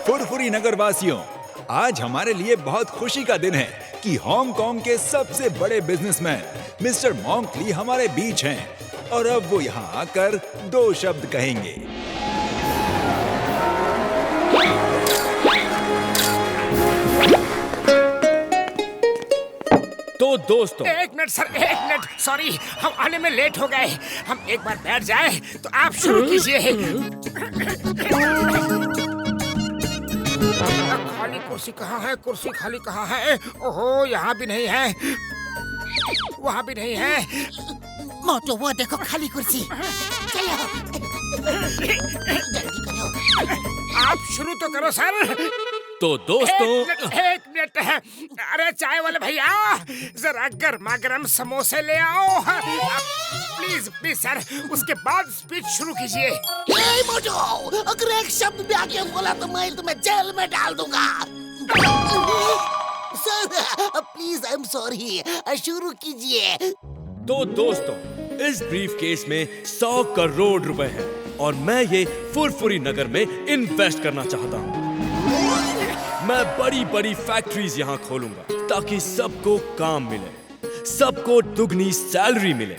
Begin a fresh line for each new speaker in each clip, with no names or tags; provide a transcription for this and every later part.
फुरफुरी नगर वासियों, आज हमारे लिए बहुत खुशी का दिन है कि हांगकांग के सबसे बड़े बिजनेसमैन मिस्टर मॉन्क ली हमारे बीच हैं और अब वो यहाँ आकर 2 शब्द कहेंगे।
तो दोस्तों,
एक मिनट सर, एक मिनट, सॉरी, हम आने में लेट हो गए। हम एक बार बैठ जाए तो आप शुरू कीजिए। खाली कुर्सी कहाँ है? कुर्सी खाली कहाँ है? ओहो, यहाँ भी नहीं है, वहाँ भी नहीं है।
मोटू, वो देखो खाली कुर्सी। चलो जल्दी करो।
आप शुरू तो करो सर।
तो दोस्तों,
एक मिनट है। अरे चाय वाले भैया, जरा गर्मा गर्म समोसे ले आओ प्लीज प्लीज सर। उसके बाद स्पीच शुरू कीजिए।
ए मोटू, अगर एक शब्द भी आगे बोला तो मैं तुम्हें जेल में डाल दूंगा। Sir please, I am sorry, शुरू कीजिए।
तो दोस्तों, इस ब्रीफ केस में 100 करोड़ रुपए हैं और मैं ये फुरफुरी नगर में इन्वेस्ट करना चाहता हूँ। मैं बड़ी बड़ी फैक्ट्रीज यहाँ खोलूंगा ताकि सबको काम मिले, सबको दुगनी सैलरी मिले।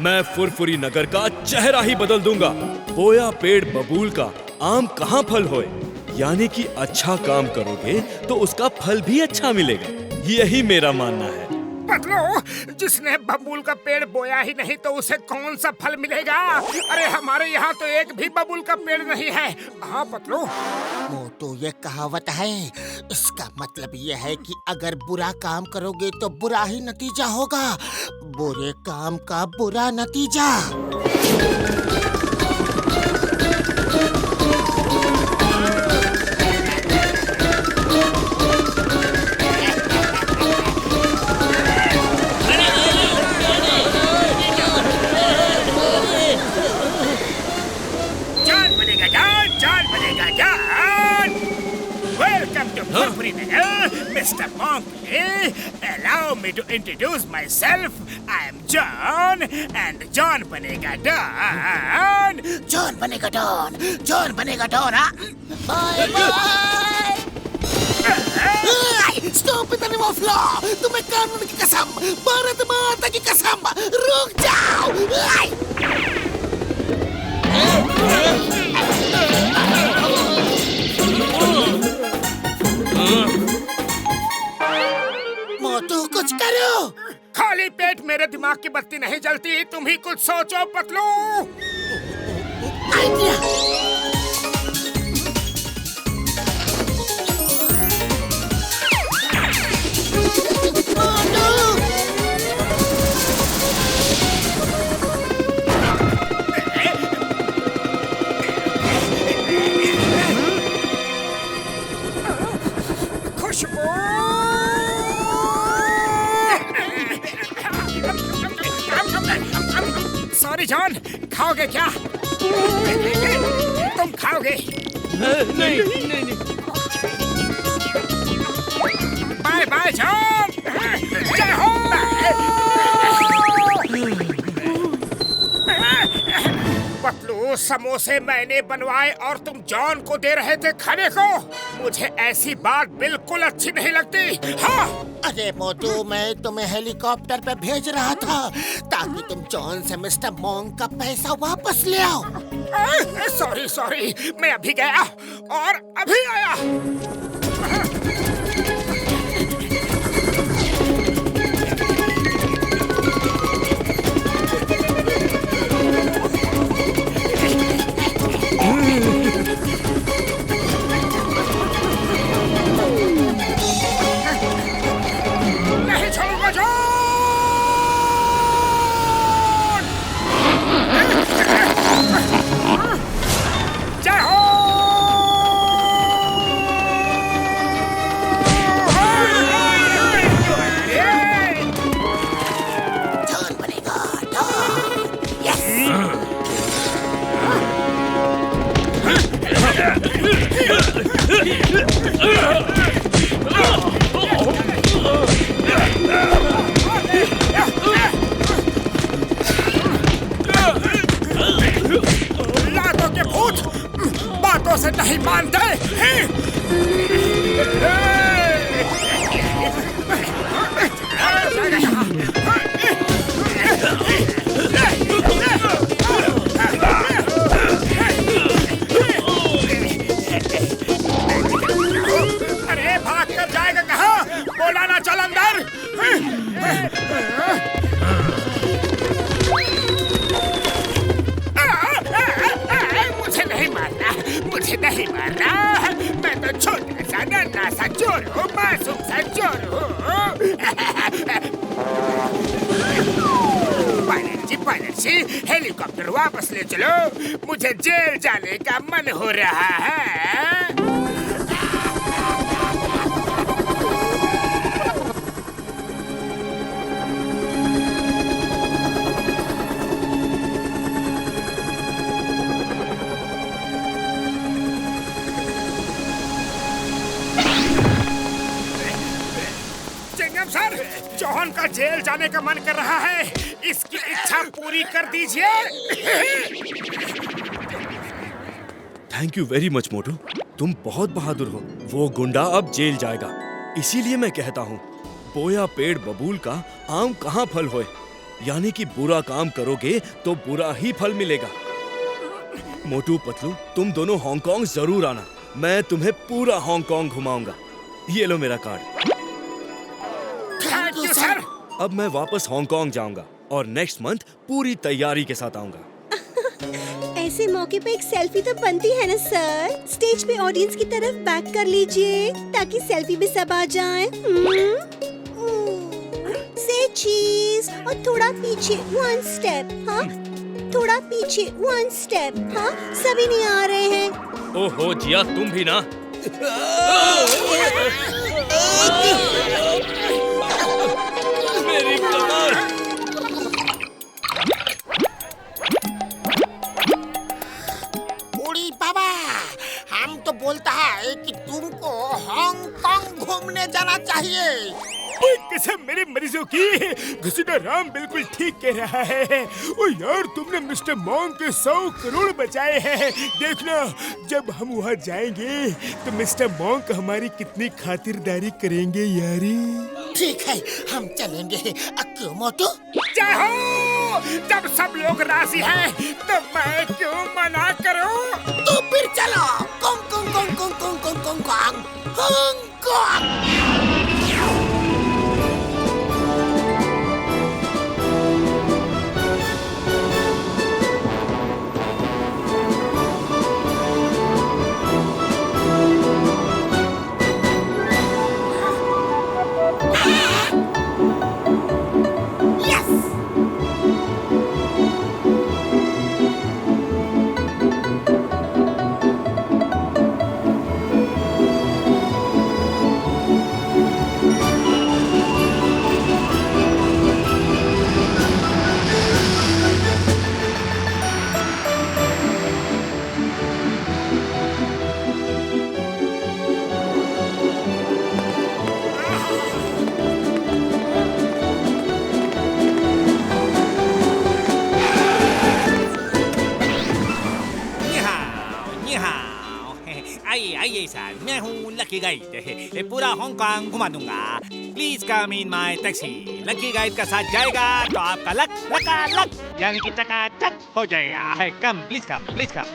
मैं फुरफुरी नगर का चेहरा ही बदल दूंगा। बोया पेड़ बबूल का, आम कहाँ फल होए। यानी कि अच्छा काम करोगे तो उसका फल भी अच्छा मिलेगा। यही मेरा मानना है।
पतलू, जिसने बबूल का पेड़ बोया ही नहीं तो उसे कौन सा फल मिलेगा? अरे हमारे यहाँ तो एक भी बबूल का पेड़ नहीं है। हाँ पतलू।
मोटू, ये कहावत है, इसका मतलब ये है कि अगर बुरा काम करोगे तो बुरा ही नतीजा होगा, बुरे काम का बुरा नतीजा।
Furfuri Nagar, Mr. Monk Lee. Allow me to introduce myself. I am John, and John banega Don.
John banega Don. John banega Don. Bye bye. Stupid animal of law. तुम्हें कानून की कसम, भारत माता की कसम, रुक जाओ। मोटू, कुछ करो।
खाली पेट मेरे दिमाग की बत्ती नहीं जलती। तुम ही कुछ सोचो पतलू।
आइडिया।
सॉरी जॉन, खाओगे क्या? तुम खाओगे?
नहीं।
Bye bye John. जय हो। पतलू, समोसे मैंने बनवाए और तुम जॉन को दे रहे थे खाने को। मुझे ऐसी बात बिल्कुल अच्छी नहीं लगती। हाँ।
अरे मोटू, मैं तुम्हें हेलीकॉप्टर पे भेज रहा था ताकि तुम जॉन से मिस्टर मॉन्क का पैसा वापस ले आओ।
सॉरी, मैं अभी गया और अभी आया। नहीं छोड़ूंगा जॉन। जय हो। बात नहीं मानते अरे भाग कर जाएगा कहाँ? बोला ना चल अंदर। मुझे नहीं मारना, मुझे नहीं मारना। मैं तो छोटा सा नन्हा सा चोर हूँ, मासूम सा चोर हूँ। पायलट जी, हेलीकॉप्टर वापस ले चलो। मुझे जेल जाने का मन हो रहा है। सर, जॉन का जेल जाने का मन कर रहा है। इसकी इच्छा पूरी कर दीजिए।
थैंक यू वेरी मच मोटू, तुम बहुत बहादुर हो। वो गुंडा अब जेल जाएगा। इसीलिए मैं कहता हूँ, बोया पेड़ बबूल का आम कहाँ फल होए। यानी कि बुरा काम करोगे तो बुरा ही फल मिलेगा। मोटू पतलू, तुम दोनों हांगकांग जरूर आना। मैं तुम्हें पूरा हांगकांग घुमाऊंगा। ये लो मेरा कार्ड।
Thank you sir.
अब मैं वापस हांगकांग जाऊंगा और नेक्स्ट मंथ पूरी तैयारी के साथ आऊंगा।
ऐसे मौके पे एक सेल्फी तो बनती है ना सर। स्टेज पे ऑडियंस की तरफ बैक कर लीजिए ताकि सेल्फी में सब आ जाएं। से चीज और थोड़ा पीछे वन स्टेप। हाँ, थोड़ा पीछे वन स्टेप। हाँ, सभी नहीं आ रहे हैं।
ओहो जिया, तुम भी ना। मेरी कमर।
बूढ़ी बाबा, हम तो बोलता है कि तुमको हांगकांग घूमने जाना चाहिए।
कसम मेरे मरीजों की, घसीटा राम बिल्कुल ठीक कह रहा है। ओ यार, तुमने मिस्टर मॉन्क के 100 करोड़ बचाए हैं। देखना, जब हम वहाँ जाएंगे तो मिस्टर मॉन्क हमारी कितनी खातिरदारी करेंगे यारी।
ठीक है, हम चलेंगे। क्यों मोटू?
जाओ, जब सब लोग राजी हैं तो मैं क्यों मना करूं?
तो फिर चलो। Kong Kong Kong Kong Kong Kong Kong Kong Hong Kong.
आइए सर, मैं हूँ लकी गाइड। पूरा हांगकांग घुमा दूंगा। Please come in my taxi. Lucky guide का साथ जाएगा तो आपका लक लक यानी कि चकाचक हो जाएगा। Come please come please come.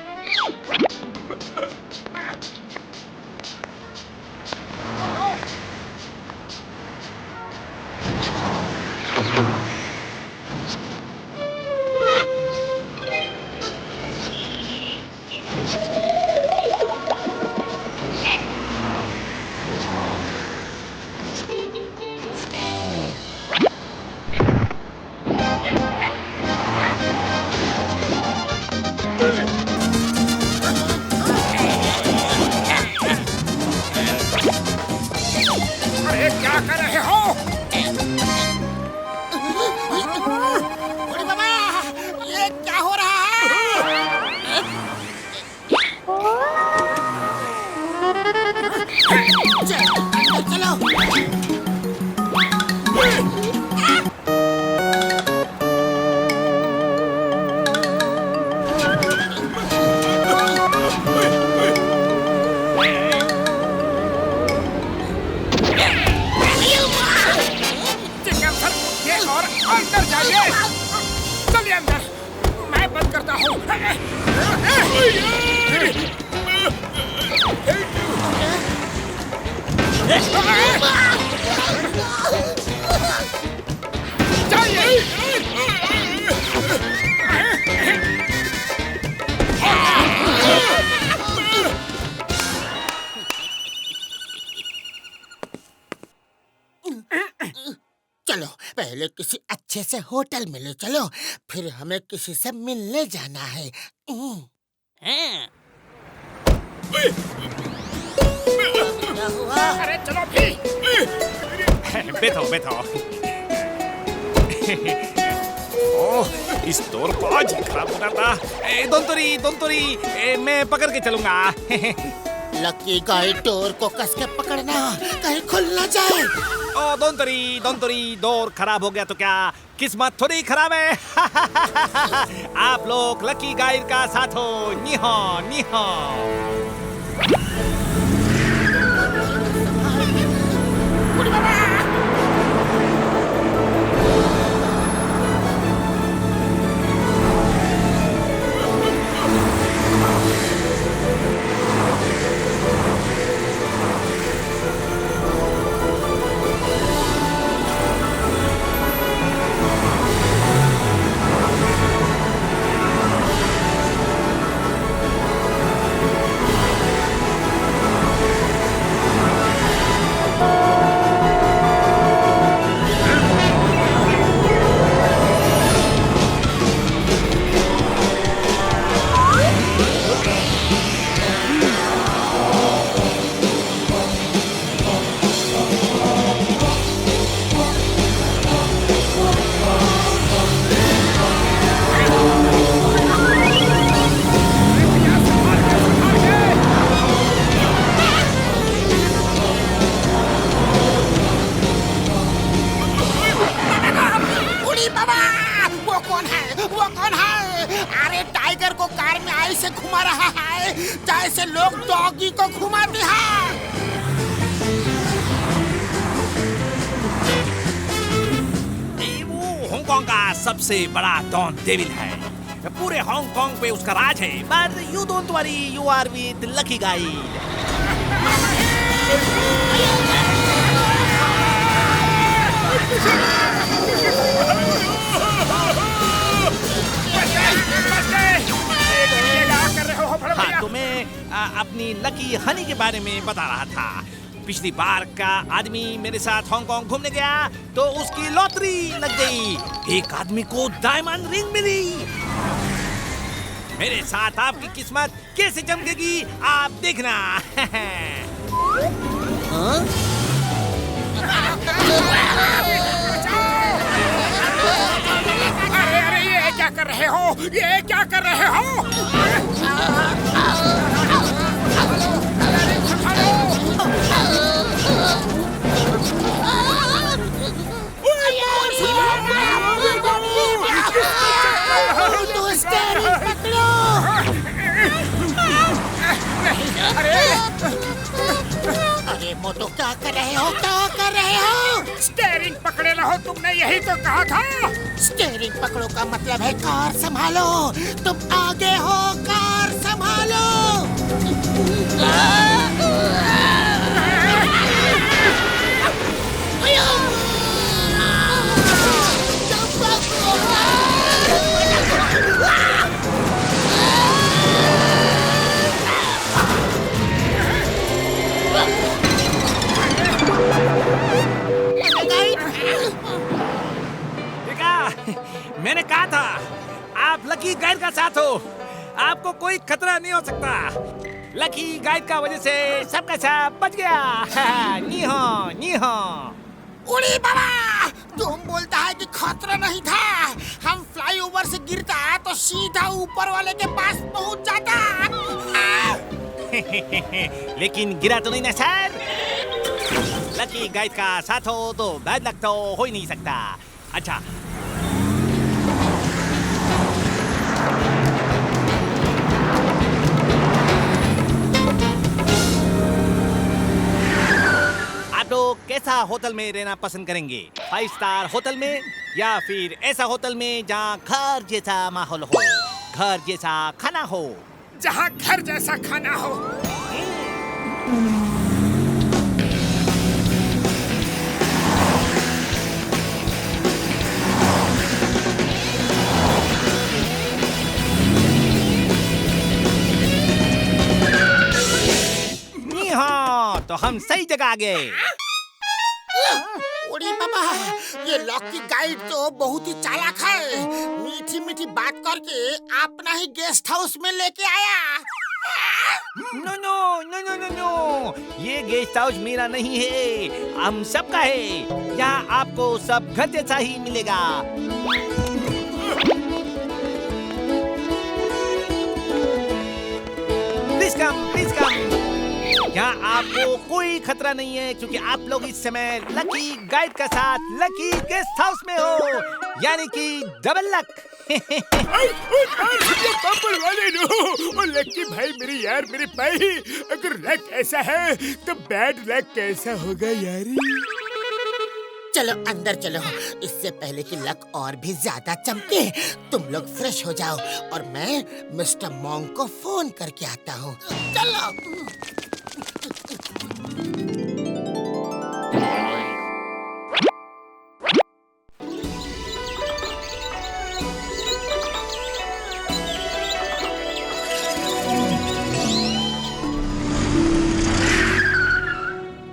अरे क्या कर रहे हो?
बूढ़ी बाबा, ये क्या हो रहा है? चलो।
चलिए अंदर, मैं बंद करता हूँ।
चलो पहले किसी अच्छे से होटल में ले चलो, फिर हमें किसी से मिलने जाना है। क्या हुआ?
अरे चलो भी।
बैठो बैठो। ओह, इस दौर को आज ही खराब हो रहा था। दोंतोरी, मैं पकड़ के चलूंगा।
लकी गाइड डोर को कस के पकड़ना, कहीं खुल ना जाए।
ओ दोंतोरी, डोर खराब हो गया तो क्या किस्मत थोड़ी खराब है। आप लोग लकी गाइड का साथ हो। निहो निहो।
अरे टाइगर को कार में ऐसे घुमा रहा है जैसे लोग डॉगी को घुमाते हैं।
वो हांगकांग का सबसे बड़ा डॉन डेविल है। पूरे हांगकांग पे उसका राज है। But you don't worry, you are with lucky guide. हाँ, तो मैं अपनी लकी हनी के बारे में बता रहा था। पिछली बार का आदमी मेरे साथ हांगकांग घूमने गया तो उसकी लॉटरी लग गई। एक आदमी को डायमंड रिंग मिली। मेरे साथ आपकी किस्मत कैसे चमकेगी आप देखना।
अरे ये क्या कर रहे हो? ये क्या कर रहे हो?
अरे मोटो क्या कर रहे हो? क्या कर रहे हो?
स्टीयरिंग पकड़े रहो, तुमने यही तो कहा था।
स्टीयरिंग पकड़ो का मतलब है कार संभालो। तुम आगे हो, कार संभालो।
मैंने कहा था आप लकी गाइड का साथ हो, आपको कोई खतरा नहीं हो सकता। लकी गाइड का वजह से सबका सब बच गया। नीहो नीहो।
उड़ी बाबा, तुम बोलता है कि खतरा नहीं था। हम फ्लाईओवर से गिरता तो सीधा ऊपर वाले के पास पहुंच जाता।
लेकिन गिरा तो नहीं ना सर। लकी गाइड का साथ हो तो बैड लक तो हो ही नहीं सकता। अच्छा, तो कैसा होटल में रहना पसंद करेंगे? 5 स्टार होटल में या फिर ऐसा होटल में जहाँ घर जैसा माहौल हो, घर जैसा खाना हो?
जहाँ घर जैसा खाना हो।
हाँ, तो हम सही जगह आ गए।
ओरी बाबा, ये लकी गाइड तो बहुत ही चालाक है। मीठी मीठी बात करके अपना ही गेस्ट हाउस में लेके आया।
No no no no no no, ये गेस्ट हाउस मेरा नहीं है, हम सबका है। यहाँ आपको सब घर जैसा ही मिलेगा। Please come, please come. यहाँ आपको कोई खतरा नहीं है क्योंकि आप लोग इस समय लकी गाइड के साथ लकी गेस्ट हाउस में हो, यानी कि डबल लक।
पापड़ वाले नो, लकी भाई मेरे यार, मेरे भाई, अगर लक ऐसा है तो बैड लक कैसा होगा यारी?
चलो अंदर चलो, इससे पहले कि लक और भी ज्यादा चमके। तुम लोग फ्रेश हो जाओ और मैं मिस्टर मॉन्क को फोन करके आता हूँ। चलो।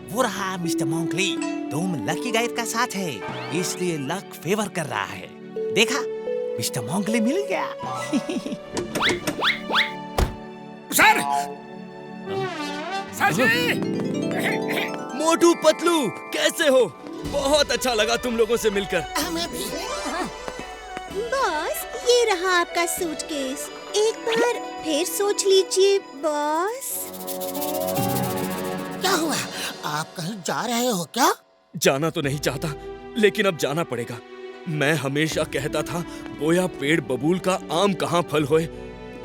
वो रहा मिस्टर मॉन्कली, तुम लकी गाइड का साथ है, इसलिए लक फेवर कर रहा है। देखा, मिस्टर मॉन्कली मिल गया।
सर, सर जी।
मोटू पतलू, कैसे हो? बहुत अच्छा लगा तुम लोगों से मिलकर।
हमें भी।
बॉस, ये रहा आपका सूटकेस। एक बार फिर सोच लीजिए बॉस।
क्या हुआ? आप कहीं जा रहे हो क्या?
जाना तो नहीं चाहता, लेकिन अब जाना पड़ेगा। मैं हमेशा कहता था बोया पेड़ बबूल का आम कहाँ फल होए,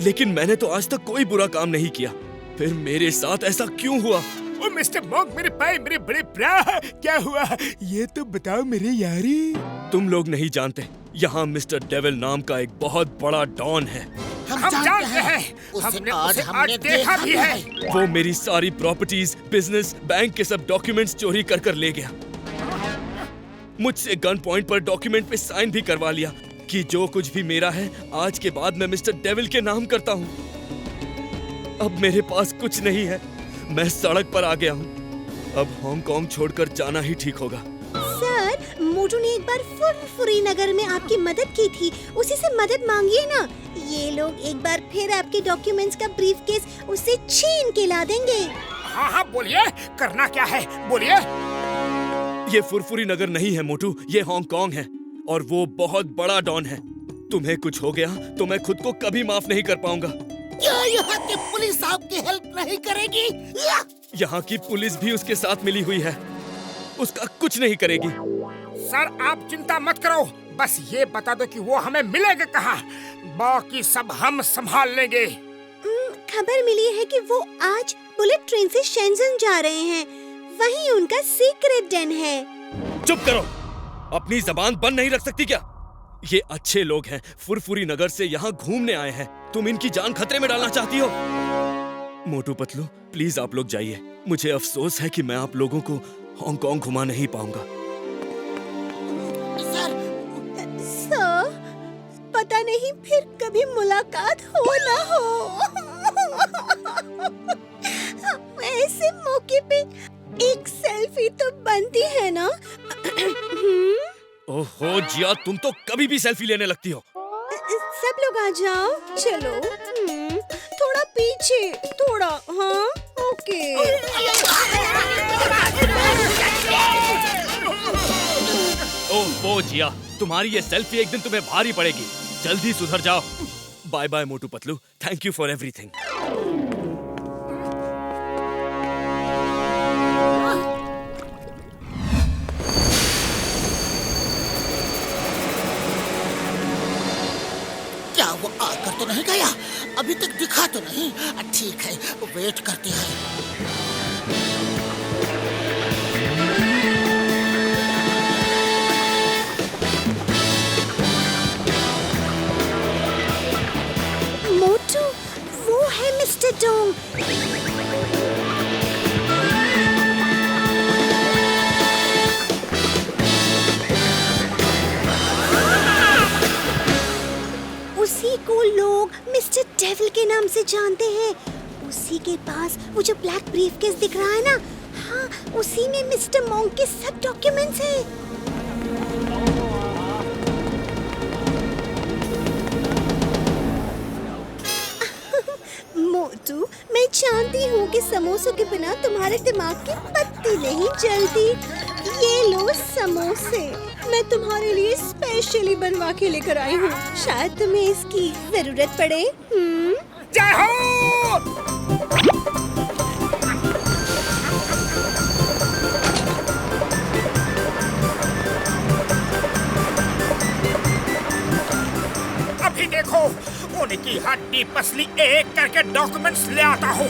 लेकिन मैंने तो आज तक कोई बुरा काम नहीं किया। फिर मेरे साथ ऐसा क्यों हुआ?
ओ मिस्टर मॉन्क, मेरे भाई, मेरे बड़े प्रा, क्या हुआ ये तो बताओ मेरे यारी।
तुम लोग नहीं जानते, यहाँ मिस्टर डेविल नाम का एक बहुत बड़ा डॉन है।
हम जानते हैं, हमने उसे आज देखा भी है।
वो मेरी सारी प्रॉपर्टीज, बिजनेस, बैंक के सब डॉक्यूमेंट्स चोरी कर कर ले गया। मुझसे गन पॉइंट पर डॉक्यूमेंट पे साइन भी करवा लिया कि जो कुछ भी मेरा है आज के बाद मैं मिस्टर डेविल के नाम करता हूँ। अब मेरे पास कुछ नहीं है, मैं सड़क पर आ गया हूँ। अब हांगकांग छोड़कर जाना ही ठीक होगा।
सर, मोटू ने एक बार फुरफुरी नगर में आपकी मदद की थी, उसी से मदद मांगिए ना। ये लोग एक बार फिर आपके डॉक्यूमेंट्स का ब्रीफकेस उससे छीन के ला देंगे।
हाँ हाँ बोलिए, करना क्या है बोलिए।
ये फुरफुरी नगर नहीं है मोटू, ये हांगकांग है और वो बहुत बड़ा डॉन है। तुम्हें कुछ हो गया तो मैं खुद को कभी माफ नहीं कर पाऊंगा।
क्या यहाँ की पुलिस आपकी हेल्प नहीं करेगी?
यहाँ की पुलिस भी उसके साथ मिली हुई है, उसका कुछ नहीं करेगी।
सर आप चिंता मत करो, बस ये बता दो कि वो हमें मिलेगा कहाँ, बाकी सब हम संभाल लेंगे।
खबर मिली है कि वो आज बुलेट ट्रेन से शेंजन जा रहे हैं, वहीं उनका सीक्रेट डेन है।
चुप करो, अपनी जबान बंद नहीं रख सकती क्या? ये अच्छे लोग हैं, फुरफुरी नगर से यहाँ घूमने आए हैं, तुम इनकी जान खतरे में डालना चाहती हो? मोटू पतलू, प्लीज आप लोग जाइए। मुझे अफसोस है कि मैं आप लोगों को हांगकांग घुमा नहीं पाऊंगा।
सर,
पता नहीं फिर कभी मुलाकात हो ना हो। ऐसे मौके पे एक सेल्फी तो बनती है ना।
ओहो जिया, तुम तो कभी भी सेल्फी लेने लगती हो।
सब लोग आ जाओ, चलो। थोड़ा पीछे, थोड़ा। हाँ, ओके।
ओह जिया, तुम्हारी ये सेल्फी एक दिन तुम्हें भारी पड़ेगी, जल्दी सुधर जाओ। Bye bye Motu Patlu, thank you for everything.
क्या वो आकर तो नहीं गया? अभी तक दिखा तो नहीं। ठीक है, वेट करते हैं।
उसी को लोग मिस्टर डेविल के नाम से जानते हैं। उसी के पास वो जो ब्लैक ब्रीफकेस दिख रहा है ना, हाँ, उसी में मिस्टर मॉन्क के सब डॉक्यूमेंट्स हैं। मोटू, मैं जानती हूँ कि समोसों के बिना तुम्हारे दिमाग की पत्ती नहीं जलती। ये लो समोसे, मैं तुम्हारे लिए स्पेशली बनवा के लेकर आई हूँ। शायद तुम्हें इसकी जरूरत पड़े।
जय हो! अभी देखो, उनकी हड्डी पसली एक करके डॉक्यूमेंट्स ले आता हूँ।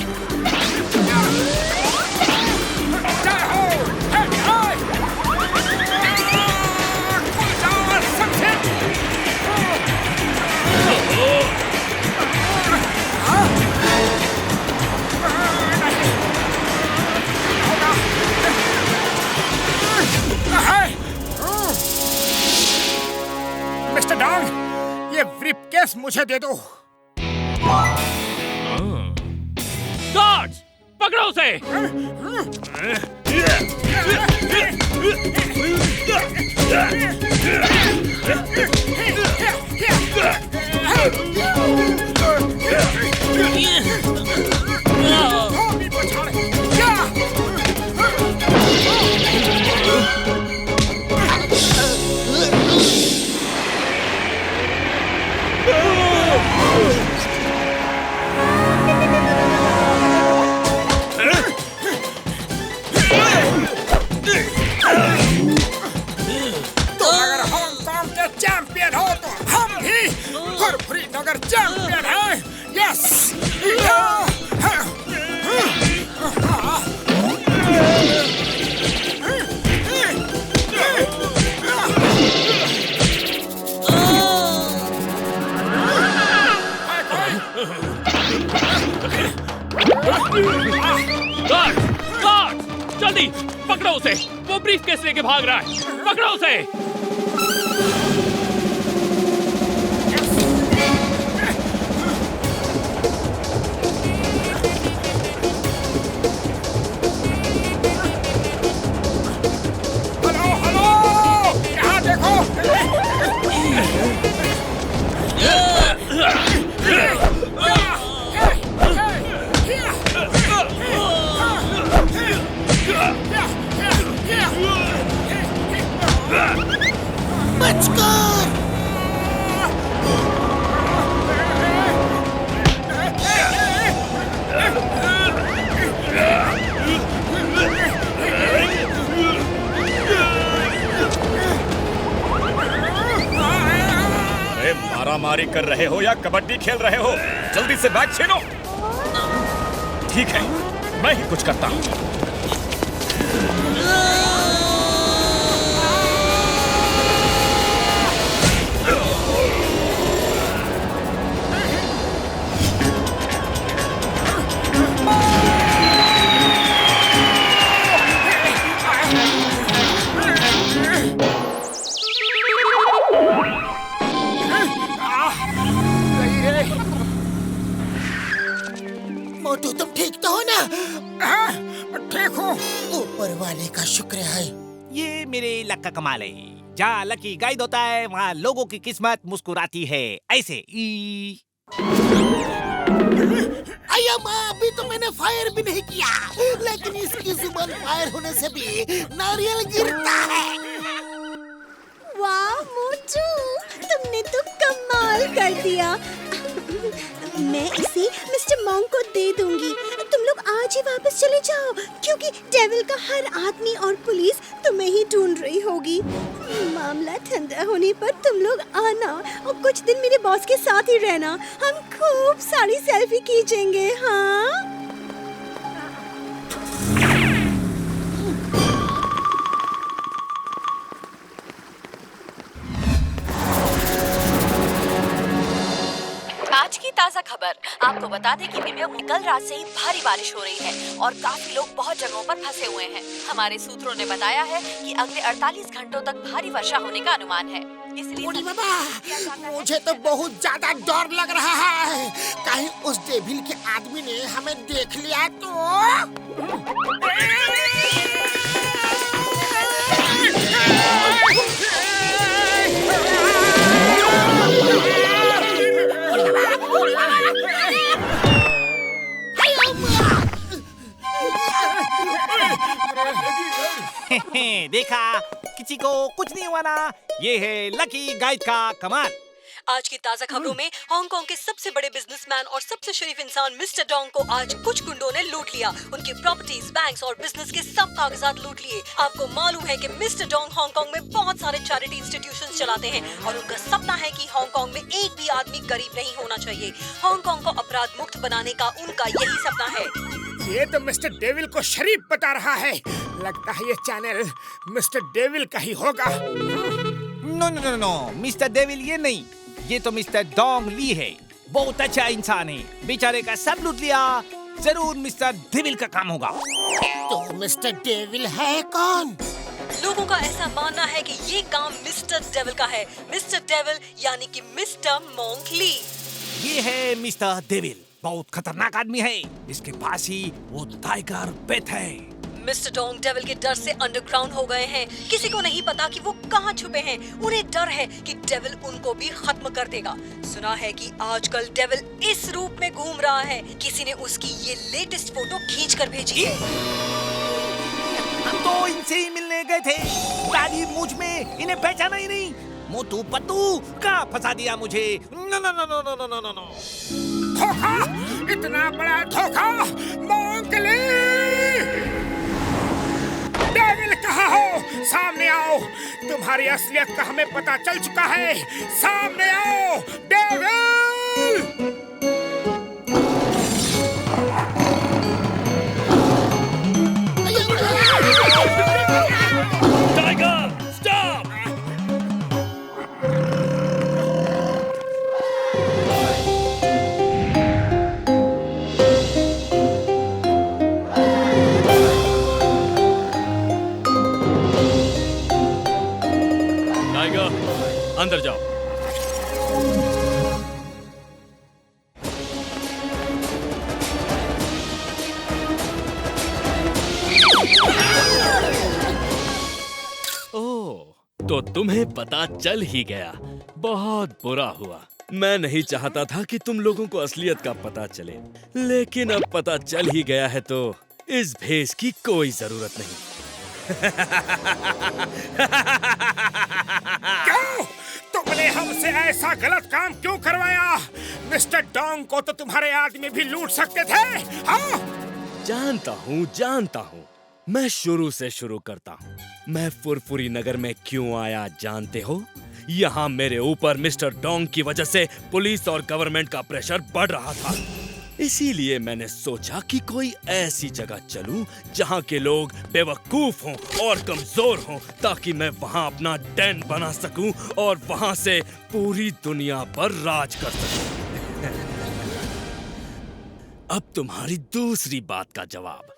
जय हो! मिस्टर डॉग, ये ब्रीफकेस मुझे दे दो।
गार्ड्स, पकड़ो उसे।
चैंपियन हो तो हम भी फुरफुरी नगर चैंपियन हैं। यस!
गार्ड, जल्दी पकड़ो उसे। वो ब्रीफकेस लेके भाग रहा है। पकड़ो उसे।
मारामारी कर रहे हो या कबड्डी खेल रहे हो? जल्दी से बैग छीनो। ठीक है, मैं ही कुछ करता हूँ।
मोटू, तुम ठीक तो हो ना?
हाँ, ठीक हूँ।
ऊपर वाले का शुक्र है।
ये मेरे लक का कमाल है। जहाँ लकी गाइड होता है वहाँ लोगों की किस्मत मुस्कुराती है। ऐसे
अय्या माँ, अभी तो मैंने फायर भी नहीं किया, लेकिन इसकी जुबान फायर होने से भी नारियल गिरता है।
वाह मोटू, तुमने तो कमाल कर दिया। मैं इसे मिस्टर मॉन्क को दे दूंगी। तुम लोग आज ही वापस चले जाओ, क्योंकि डेविल का हर आदमी और पुलिस तुम्हें ही ढूंढ रही होगी। मामला ठंडा होने पर तुम लोग आना और कुछ दिन मेरे बॉस के साथ ही रहना। हम खूब सारी सेल्फी खींचेंगे। हाँ,
आज की ताज़ा खबर आपको बता दें कि में कल रात से ही भारी बारिश हो रही है और काफी लोग बहुत जगहों पर फंसे हुए हैं। हमारे सूत्रों ने बताया है कि अगले 48 घंटों तक भारी वर्षा होने का अनुमान है।
बूढ़ी बाबा, मुझे तो बहुत ज्यादा डर लग रहा है। कहीं उस डेविल के आदमी ने हमें देख लिया तो।
देखा, किसी को कुछ नहीं हुआ ना। ये है लकी गाइड का कमाल।
आज की ताजा खबरों में हांगकांग के सबसे बड़े बिजनेसमैन और सबसे शरीफ इंसान मिस्टर डोंग को आज कुछ गुंडों ने लूट लिया। उनकी प्रॉपर्टीज, बैंक्स और बिजनेस के सब कागजात लूट लिए। आपको मालूम है कि मिस्टर डोंग हांगकांग में बहुत सारे चैरिटी इंस्टीट्यूशंस चलाते हैं और उनका सपना है कि हांगकांग में एक भी आदमी गरीब नहीं होना चाहिए। हांगकांग को अपराध मुक्त बनाने का उनका यही सपना है।
ये तो मिस्टर डेविल को शरीफ बता रहा है। लगता है ये चैनल मिस्टर डेविल का ही होगा।
No no no no, mister Devil ये नहीं, ये तो मिस्टर डोंग ली है। बहुत अच्छा इंसान है, बेचारे का सब लूट लिया। जरूर मिस्टर डेविल का काम होगा।
तो मिस्टर डेविल है कौन?
लोगों का ऐसा मानना है कि ये काम मिस्टर डेविल का है। मिस्टर डेविल यानी कि मिस्टर मोंक ली।
ये है मिस्टर डेविल, बहुत खतरनाक आदमी है। इसके पास ही वो टाइगर पेट है।
मिस्टर डोंग डेविल के डर से अंडरग्राउंड हो गए हैं। किसी को नहीं पता कि वो कहाँ छुपे हैं। उन्हें डर है कि डेविल उनको भी खत्म कर देगा। सुना है कि आजकल डेविल इस रूप में घूम रहा है। किसी ने उसकी ये लेटेस्ट फोटो खींच कर भेजी है।
हम तो इनसे ही मिलने गए थे। दादी मुझ में इन्हें पहचाना ही नहीं। मोटू पत्तू कहाँ फंसा दिया मुझे। No no no no no no no no.
धोखा, इतना बड़ा धोखा। मोंक ली, डेविल कहाँ हो? सामने आओ, तुम्हारी असलियत का हमें पता चल चुका है। सामने आओ डेविल।
Tiger, stop! अंदर जाओ। ओह, तो तुम्हें पता चल ही गया। बहुत बुरा हुआ। मैं नहीं चाहता था कि तुम लोगों को असलियत का पता चले, लेकिन अब पता चल ही गया है तो इस भेष की कोई जरूरत नहीं।
क्यों? तुमने हमसे ऐसा गलत काम क्यों करवाया? मिस्टर डोंग को तो तुम्हारे आदमी भी लूट सकते थे। हाँ?
जानता हूँ। मैं शुरू से शुरू करता हूँ। मैं फुरफुरी नगर में क्यों आया जानते हो? यहाँ मेरे ऊपर मिस्टर डोंग की वजह से पुलिस और गवर्नमेंट का प्रेशर बढ़ रहा था। इसीलिए मैंने सोचा कि कोई ऐसी जगह चलूं जहां के लोग बेवकूफ हों और कमजोर हों, ताकि मैं वहां अपना डैन बना सकूं और वहां से पूरी दुनिया पर राज कर सकूं। अब तुम्हारी दूसरी बात का जवाब।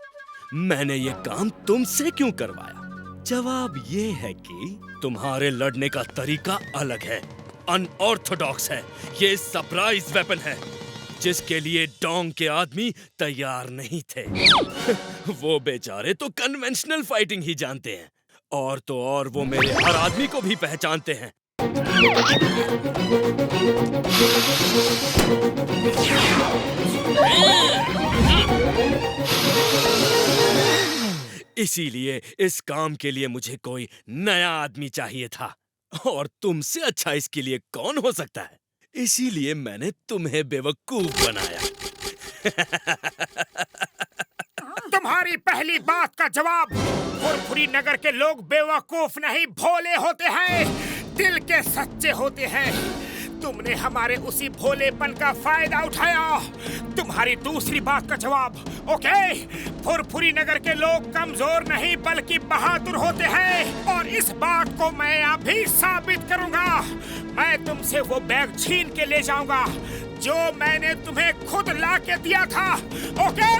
मैंने ये काम तुमसे क्यों करवाया? जवाब ये है कि तुम्हारे लड़ने का तरीका अलग है, अनऑर्थोडॉक्स है। ये सरप्राइज वेपन है जिसके लिए डोंग के आदमी तैयार नहीं थे। वो बेचारे तो कन्वेंशनल फाइटिंग ही जानते हैं, और तो और वो मेरे हर आदमी को भी पहचानते हैं। इसीलिए इस काम के लिए मुझे कोई नया आदमी चाहिए था, और तुमसे अच्छा इसके लिए कौन हो सकता है? इसीलिए मैंने तुम्हें बेवकूफ बनाया।
तुम्हारी पहली बात का जवाब। फुरफुरी नगर के लोग बेवकूफ नहीं, भोले होते हैं, दिल के सच्चे होते हैं। तुमने हमारे उसी भोलेपन का फायदा उठाया। तुम्हारी दूसरी बात का जवाब। ओके, फुरफुरी नगर के लोग कमजोर नहीं बल्कि बहादुर होते हैं, और इस बात को मैं अभी साबित करूंगा। मैं तुमसे वो बैग छीन के ले जाऊंगा जो मैंने तुम्हें खुद ला के दिया था। ओके?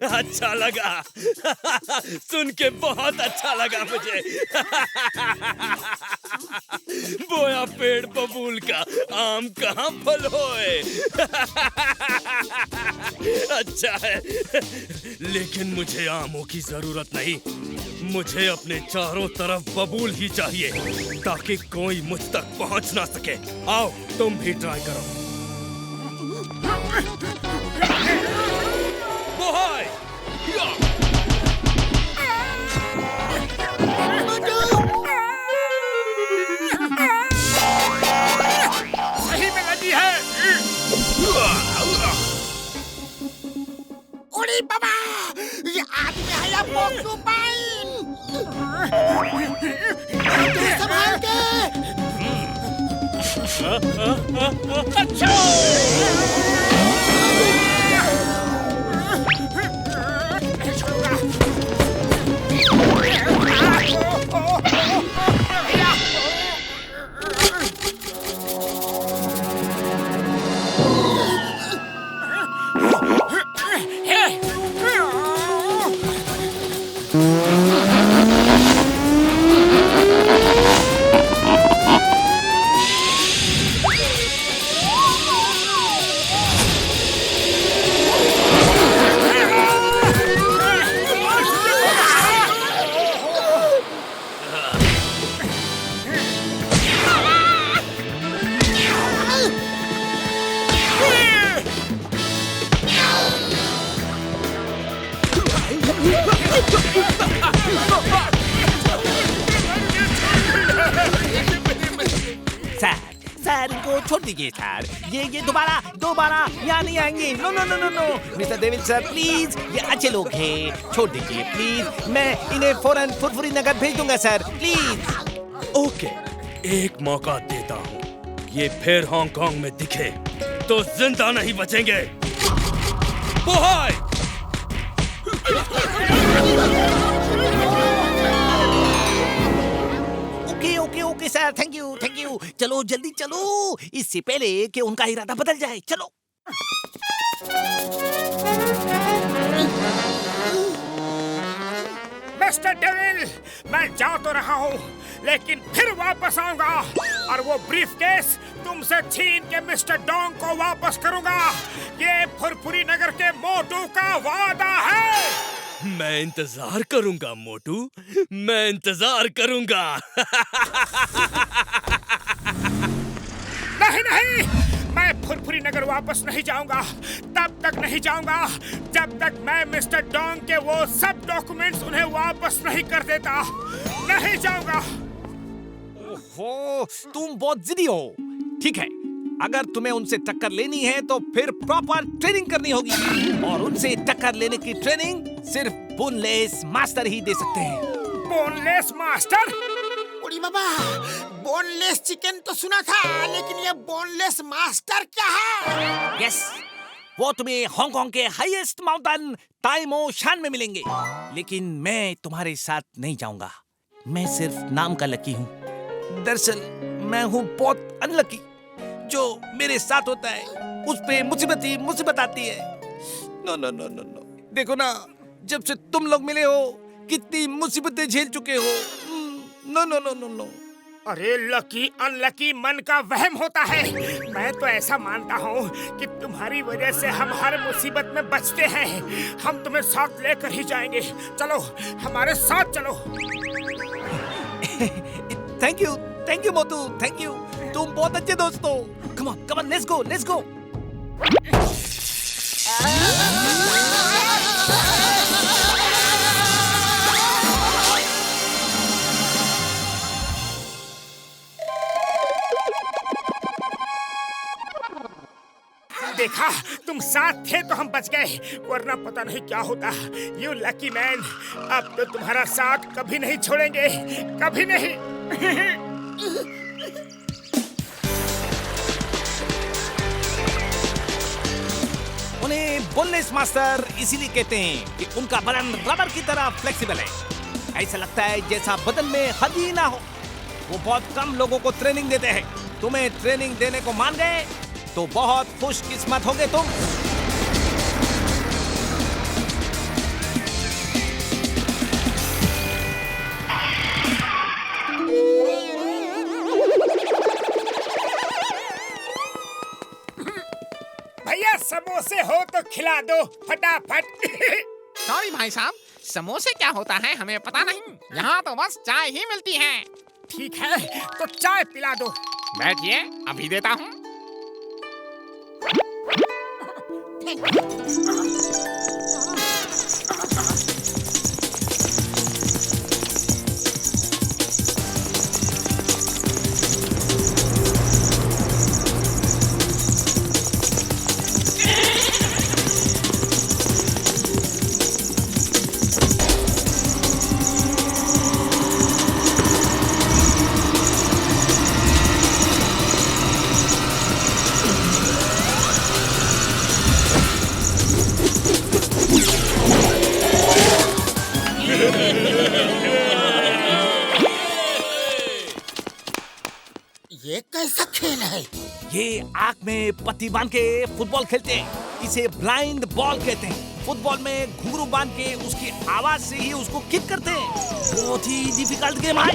अच्छा लगा। सुन के बहुत अच्छा लगा मुझे। बोया पेड़ बबूल का, आम कहाँ फल होए। अच्छा है, लेकिन मुझे आमों की जरूरत नहीं। मुझे अपने चारों तरफ बबूल ही चाहिए, ताकि कोई मुझ तक पहुंच ना सके। आओ तुम भी ट्राई करो। बोहाय!
सही में लगी है।
उड़ी बाबा, ये आदमी आया पोर्क्यूपाइन। तू संभाल के।
सर इनको छोड़ दीजिए सर। ये दोबारा यहाँ नहीं आएंगे। No no no no no mister Devil sir please, ये अच्छे लोग हैं, छोड़ दीजिए प्लीज। मैं इन्हें फौरन फुरफुरी नगर भेज दूंगा सर, प्लीज।
ओके, एक मौका देता हूँ। ये फिर हांगकांग में दिखे तो जिंदा नहीं बचेंगे। बोहाय!
Okay sir, thank you. चलो जल्दी चलो, इससे पहले कि उनका इरादा बदल जाए। चलो।
मिस्टर डेविल, मैं जा तो रहा हूँ, लेकिन फिर वापस आऊंगा और वो ब्रीफकेस तुमसे छीन के मिस्टर डोंग को वापस करूंगा। ये फुरफुरी नगर के मोटू का वादा है।
मैं इंतजार करूंगा मोटू, मैं इंतजार करूंगा।
नहीं, मैं फुरफुरी नगर वापस नहीं जाऊंगा। तब तक नहीं जाऊंगा जब तक मैं मिस्टर डोंग के वो सब डॉक्यूमेंट्स उन्हें वापस नहीं कर देता। नहीं जाऊंगा।
ओहो, तुम बहुत जिद्दी हो। ठीक है, अगर तुम्हें उनसे टक्कर लेनी है तो फिर प्रॉपर ट्रेनिंग करनी होगी, और उनसे टक्कर लेने की ट्रेनिंग सिर्फ बोनलेस मास्टर ही दे सकते हैं।
Boneless master?
उड़ी बाबा, बोनलेस चिकन तो सुना था, लेकिन ये बोनलेस मास्टर क्या है?
यस, वो तुम्हें हांगकांग के हाईएस्ट माउंटेन ताइमो शान में मिलेंगे। लेकिन मैं तुम्हारे साथ नहीं जाऊंगा। मैं सिर्फ नाम का लकी हूँ। दरअसल मैं हूँ बहुत अनलकी। जो मेरे साथ होता है उस पे मुसीबत ही मुसीबत आती है। No no no no no, देखो ना, जब से तुम लोग मिले हो कितनी मुसीबतें झेल चुके हो। No no no no no.
अरे लकी अनलकी मन का वहम होता है। मैं तो ऐसा मानता हूँ कि तुम्हारी वजह से हम हर मुसीबत में बचते हैं। हम तुम्हें साथ लेकर ही जाएंगे। चलो, हमारे साथ चलो।
Thank you Motu, thank you. तुम बहुत अच्छे दोस्त हो। Come on, let's go.
देखा, तुम साथ थे तो हम बच गए, वरना पता नहीं क्या होता। यू लकी मैन, अब तो तुम्हारा साथ कभी नहीं छोड़ेंगे, कभी नहीं।
उन्हें बोनलेस मास्टर इसीलिए कहते हैं कि उनका बदन रबर की तरह फ्लेक्सिबल है। ऐसा लगता है जैसा बदन में हड्डी ना हो। वो बहुत कम लोगों को ट्रेनिंग देते हैं। तुम्हें ट्रेनिंग देने को मान गए तो बहुत खुशकिस्मत होगे तुम।
भैया समोसे हो तो खिला दो फटाफट।
सॉरी भाई साहब, समोसे क्या होता है हमें पता नहीं। यहाँ तो बस चाय ही मिलती है।
ठीक है तो चाय पिला दो।
बैठिए, अभी देता हूँ।
ये कैसा खेल है?
ये आँख में पट्टी बांध के फुटबॉल खेलते हैं। इसे ब्लाइंड बॉल कहते हैं। फुटबॉल में घुंघरू बांध के उसकी आवाज से ही उसको किक करते हैं। बहुत ही डिफिकल्ट गेम है।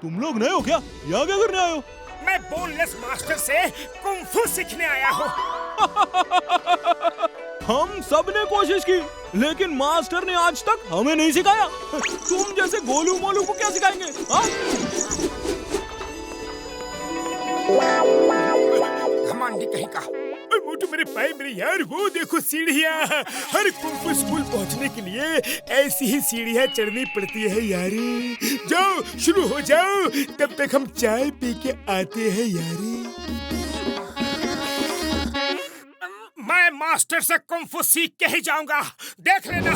तुम लोग नए हो क्या? यहाँ क्या करने आए हो? मैं बोनलेस मास्टर से कुंफू सीखने आया हूँ। हम सब ने कोशिश की, लेकिन मास्टर ने आज तक हमें नहीं सिखाया। तुम जैसे गोलू मोलू को क्या सिखाएंगे? घमंडी कहीं का। मोटू मेरे भाई मेरे यार, वो देखो सीढ़ियाँ। हर कुंफू स्कूल पहुँचने के लिए ऐसी ही सीढ़ियाँ चढ़नी पड़ती है यारी। जाओ शुरू हो जाओ, तब तक हम चाय पी के आते हैं यारी। मैं मास्टर से कुंफू सीख के ही जाऊंगा, देख लेना।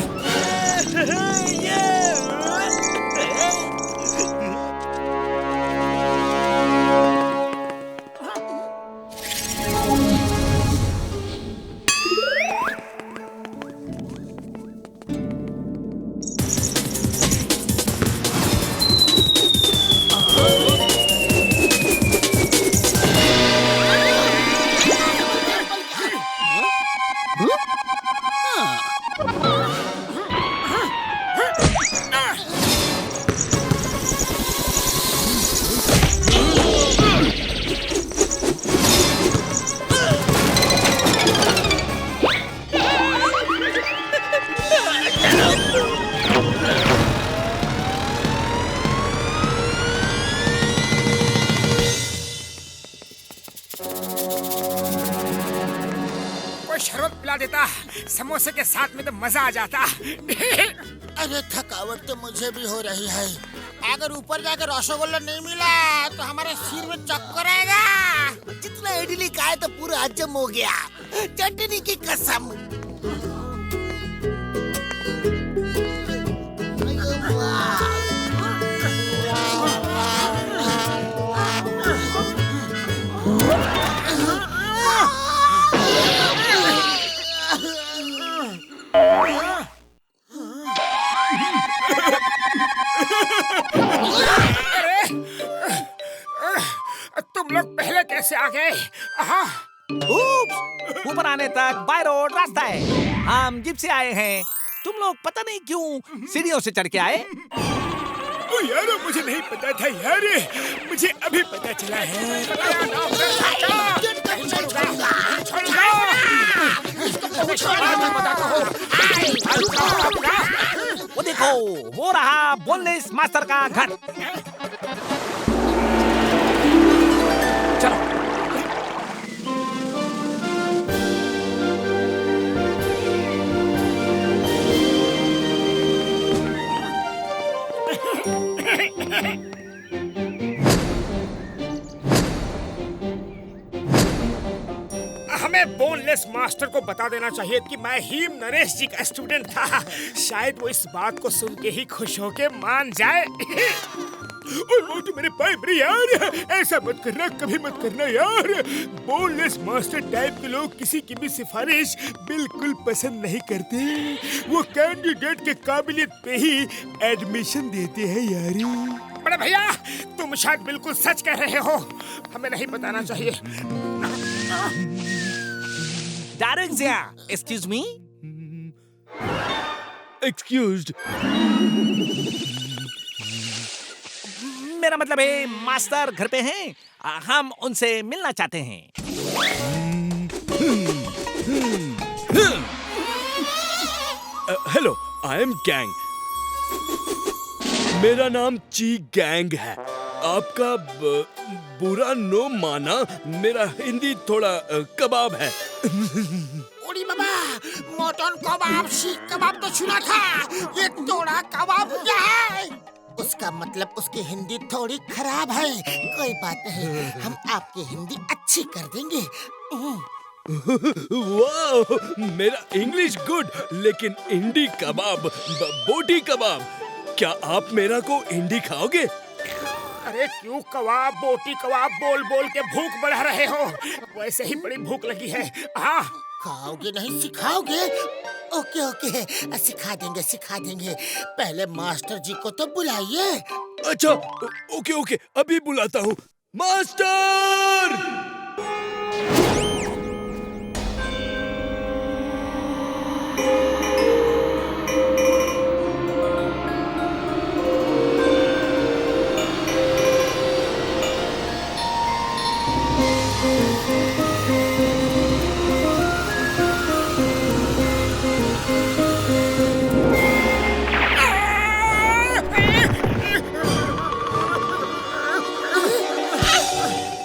शरबत पिला देता, समोसे के साथ में तो मजा आ जाता।
अरे थकावट तो मुझे भी हो रही है। अगर ऊपर जाकर रसगुल्ला नहीं मिला तो हमारे सिर में चक्कर आएगा। जितना इडली खाए तो पूरा हजम हो गया, चटनी की कसम।
तुम लोग पहले कैसे आ गए?
ऊपर आने तक बाय रोड रास्ता है। हम जीप से आए हैं। तुम लोग पता नहीं क्यों सीढ़ियों से चढ़ के आए।
ओ यार, मुझे नहीं पता था यार, मुझे अभी पता चला है।
वो देखो, वो रहा बोनलेस मास्टर का घर। चलो।
हमें बोनलेस मास्टर को बता देना चाहिए कि मैं हीम नरेश जी का स्टूडेंट था। शायद वो इस बात को सुन के ही खुश होके मान जाए। ओए मोटू मेरे पाए मेरे यार, ऐसा मत करना, कभी मत करना यार। बोनलेस मास्टर टाइप के लोग किसी की भी सिफारिश बिल्कुल पसंद नहीं करते। वो कैंडिडेट के काबिलियत पे ही एडमिशन देते हैं यारी। बड़े भैया, तुम शायद बिल्कुल सच कह रहे हो, हमें नहीं बताना चाहिए।
Excuse me.
एक्सक्यूज्ड।
मेरा मतलब है मास्टर घर पे हैं, हम उनसे मिलना चाहते हैं।
Hello, I am gang. मेरा नाम ची गैंग है। आपका बुरा नो माना, मेरा हिंदी थोड़ा कबाब है।
उड़ी बाबा, मटन कबाब, सीख कबाब तो सुना था, ये थोड़ा कबाब क्या है? उसका मतलब उसकी हिंदी थोड़ी खराब है। कोई बात नहीं, हम आपकी हिंदी अच्छी कर देंगे।
वाह, मेरा इंग्लिश गुड, लेकिन इंडी कबाब, बोटी कबाब। क्या आप मेरा को इंडी खाओगे?
अरे क्यों कबाब बोटी कबाब बोल बोल के भूख बढ़ा रहे हो? वैसे ही बड़ी भूख लगी है। हाँ,
खाओगे नहीं सिखाओगे? ओके ओके, सिखा देंगे सिखा देंगे। पहले मास्टर जी को तो बुलाइए।
अच्छा, ओके ओके, अभी बुलाता हूँ। मास्टर!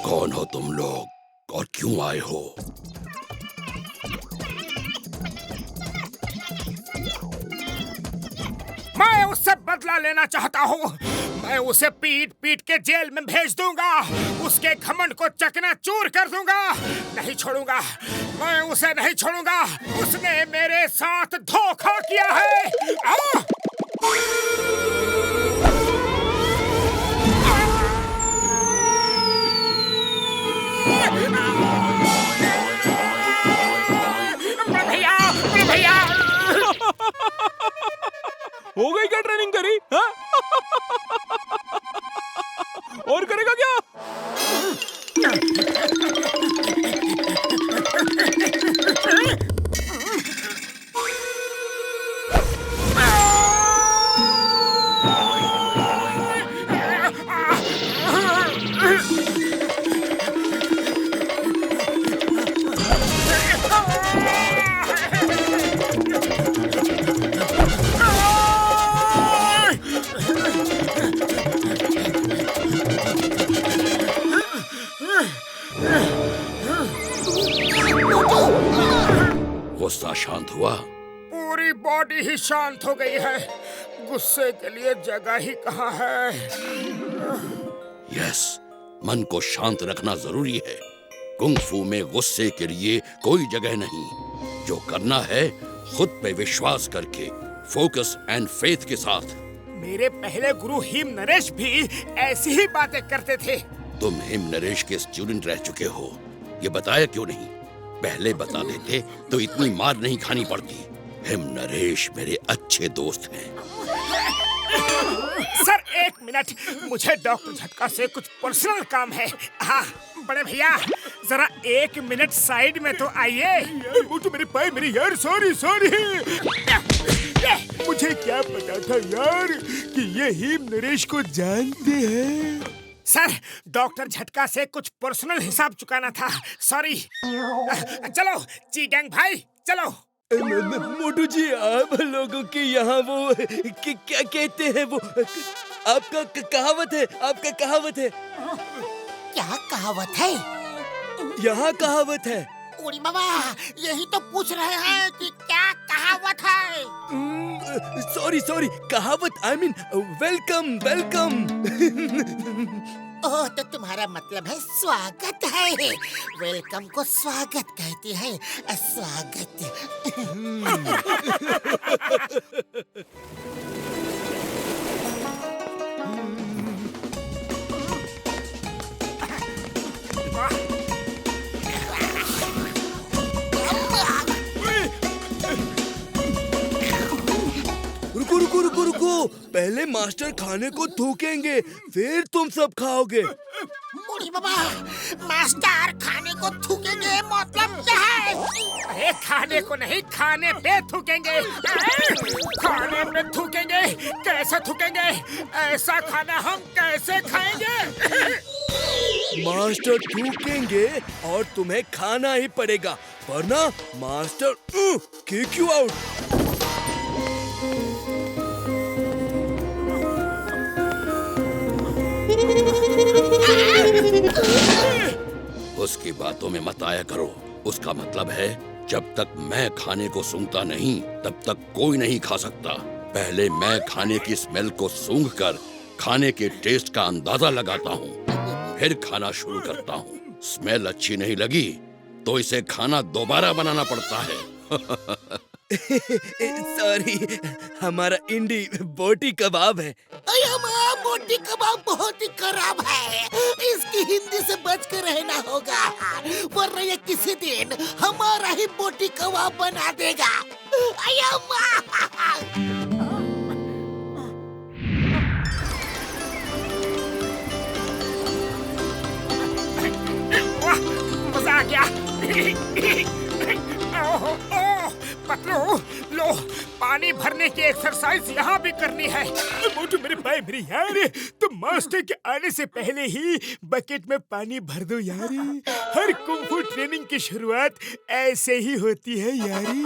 कौन हो तुम लोग और क्यों आए हो?
मैं उससे बदला लेना चाहता हूँ। मैं उसे पीट पीट के जेल में भेज दूंगा, उसके घमंड को चकनाचूर कर दूंगा। नहीं छोड़ूंगा, मैं उसे नहीं छोड़ूंगा। उसने मेरे साथ धोखा किया है। भैया भैया,
हो गई क्या ट्रेनिंग करी? हाँ? और करेगा क्या?
गुस्सा शांत हुआ?
पूरी बॉडी ही शांत हो गई है। गुस्से के लिए जगह ही कहाँ है?
यस, मन को शांत रखना जरूरी है। कुंग फू में गुस्से के लिए कोई जगह नहीं। जो करना है खुद पे विश्वास करके, फोकस एंड फेथ के साथ।
मेरे पहले गुरु हिम नरेश भी ऐसी ही बातें करते थे।
तुम हिम नरेश के स्टूडेंट रह चुके हो, ये बताया क्यों नहीं? पहले बता देते तो इतनी मार नहीं खानी पड़ती। हिम नरेश मेरे अच्छे दोस्त हैं।
सर एक मिनट, मुझे डॉक्टर झटका से कुछ पर्सनल काम है। हाँ बड़े भैया, जरा एक मिनट साइड में तो आइए। वो तो मेरे पाए मेरे यार, सॉरी सॉरी। मुझे क्या पता था यार कि ये हिम नरेश को जानते हैं। सर, डॉक्टर झटका से कुछ पर्सनल हिसाब चुकाना था, सॉरी। चलो ची गैंग भाई, चलो।
मोटू जी, आप लोगों के यहाँ वो क्या कहते हैं, वो आपका कहावत है, आपका कहावत है।
क्या कहावत है?
यहाँ कहावत है।
उड़ी बाबा, यही तो पूछ रहे हैं कि क्या कहावत है।
सॉरी सॉरी, कहावत, आई मीन वेलकम वेलकम।
ओह, तो तुम्हारा मतलब है स्वागत है। वेलकम को स्वागत कहते हैं, स्वागत।
पहले मास्टर खाने को थूकेंगे, फिर तुम सब खाओगे।
बूढ़ी बाबा, मास्टर खाने को थूकेंगे मतलब क्या है?
अरे खाने को नहीं, खाने पे थूकेंगे। खाने पे थूकेंगे? कैसे थूकेंगे? ऐसा खाना हम कैसे खाएंगे?
मास्टर थूकेंगे और तुम्हें खाना ही पड़ेगा, वरना मास्टर किक यू आउट।
उसकी बातों में मत आया करो। उसका मतलब है जब तक मैं खाने को सूंघता नहीं तब तक कोई नहीं खा सकता। पहले मैं खाने की स्मेल को सूंघकर खाने के टेस्ट का अंदाजा लगाता हूँ, फिर खाना शुरू करता हूँ। स्मेल अच्छी नहीं लगी तो इसे खाना दोबारा बनाना पड़ता है।
सॉरी, हमारा इंडी बोटी कबाब है।
हमारा बोटी कबाब बहुत ही खराब है। इसकी हिंदी से बच कर रहना होगा, वरना ये किसी दिन हमारा ही बोटी कबाब बना देगा।
मजा आ गया। पतलू, लो पानी भरने की एक्सरसाइज यहाँ भी करनी है। मोटू मेरे भाई मेरे यार, तुम मास्टर के आने से पहले ही बकेट में पानी भर दो यारी। हर कुंफू ट्रेनिंग की शुरुआत ऐसे ही होती है यारी।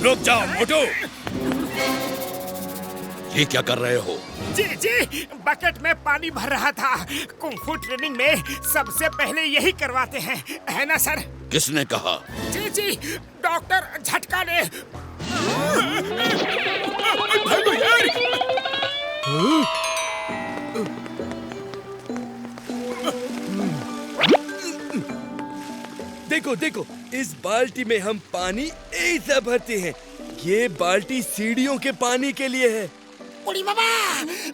रुक जाओ मोटू, ये क्या कर रहे हो?
जी जी, बकेट में पानी भर रहा था। कुंफू ट्रेनिंग में सबसे पहले यही करवाते हैं, है ना सर?
किसने कहा?
जी जी, डॉक्टर झटका ने।
देखो देखो, इस बाल्टी में हम पानी ऐसा भरते हैं। ये बाल्टी सीढ़ियों के पानी के लिए है।
बूढ़ी बाबा,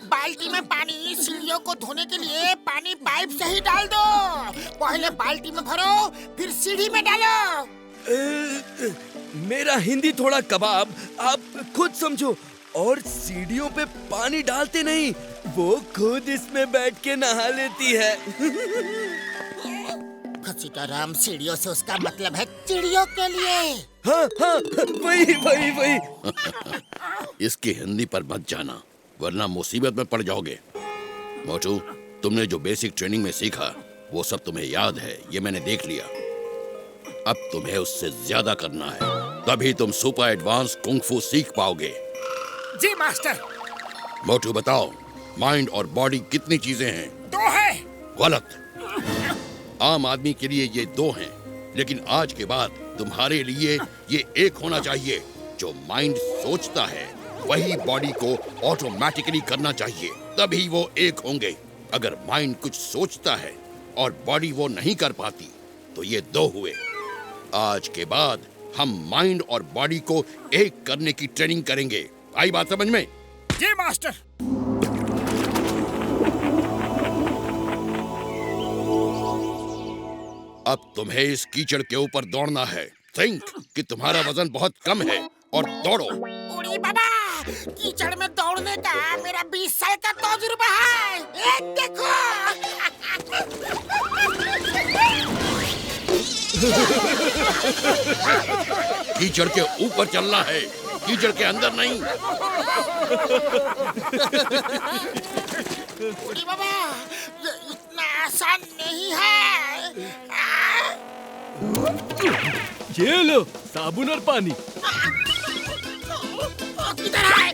बाल्टी में पानी सीढ़ियों को धोने के लिए पानी पाइप से ही डाल दो। पहले बाल्टी में भरो, फिर सीढ़ी में डालो।
मेरा हिंदी थोड़ा कबाब, आप खुद समझो। और सीढ़ियों पे पानी डालते नहीं, वो खुद इसमें बैठ के नहा लेती है।
घसीटाराम, सीढ़ियों से उसका मतलब है चिड़ियों के लिए।
हाँ हाँ, वही वही वही।
इसकी हिंदी पर मत जाना, वरना मुसीबत में पड़ जाओगे। मोटू, तुमने जो बेसिक ट्रेनिंग में सीखा वो सब तुम्हें याद है, ये मैंने देख लिया। अब तुम्हें उससे ज्यादा करना है, तभी तुम सुपर एडवांस कुंग-फू सीख पाओगे।
जी मास्टर।
मोटू बताओ, माइंड और बॉडी कितनी चीजें हैं?
2 है।
गलत। आम आदमी के लिए ये 2 हैं, लेकिन आज के बाद तुम्हारे लिए ये 1 होना चाहिए। जो माइंड सोचता है वही बॉडी को ऑटोमेटिकली करना चाहिए, तभी वो 1 होंगे। अगर माइंड कुछ सोचता है और बॉडी वो नहीं कर पाती तो ये 2 हुए। आज के बाद हम माइंड और बॉडी को 1 करने की ट्रेनिंग करेंगे। आई बात समझ में?
जी मास्टर।
अब तुम्हें इस कीचड़ के ऊपर दौड़ना है। थिंक कि तुम्हारा वजन बहुत कम है और दौड़ो।
बूढ़ी बाबा, कीचड़ में दौड़ने का मेरा 20 साल का तजुर्बा है। देखो।
कीचड़ के ऊपर चलना है, कीचड़ के अंदर नहीं।
बूढ़ी बाबा, ये इतना आसान नहीं है।
ये लो साबुन और पानी।
इधर आए।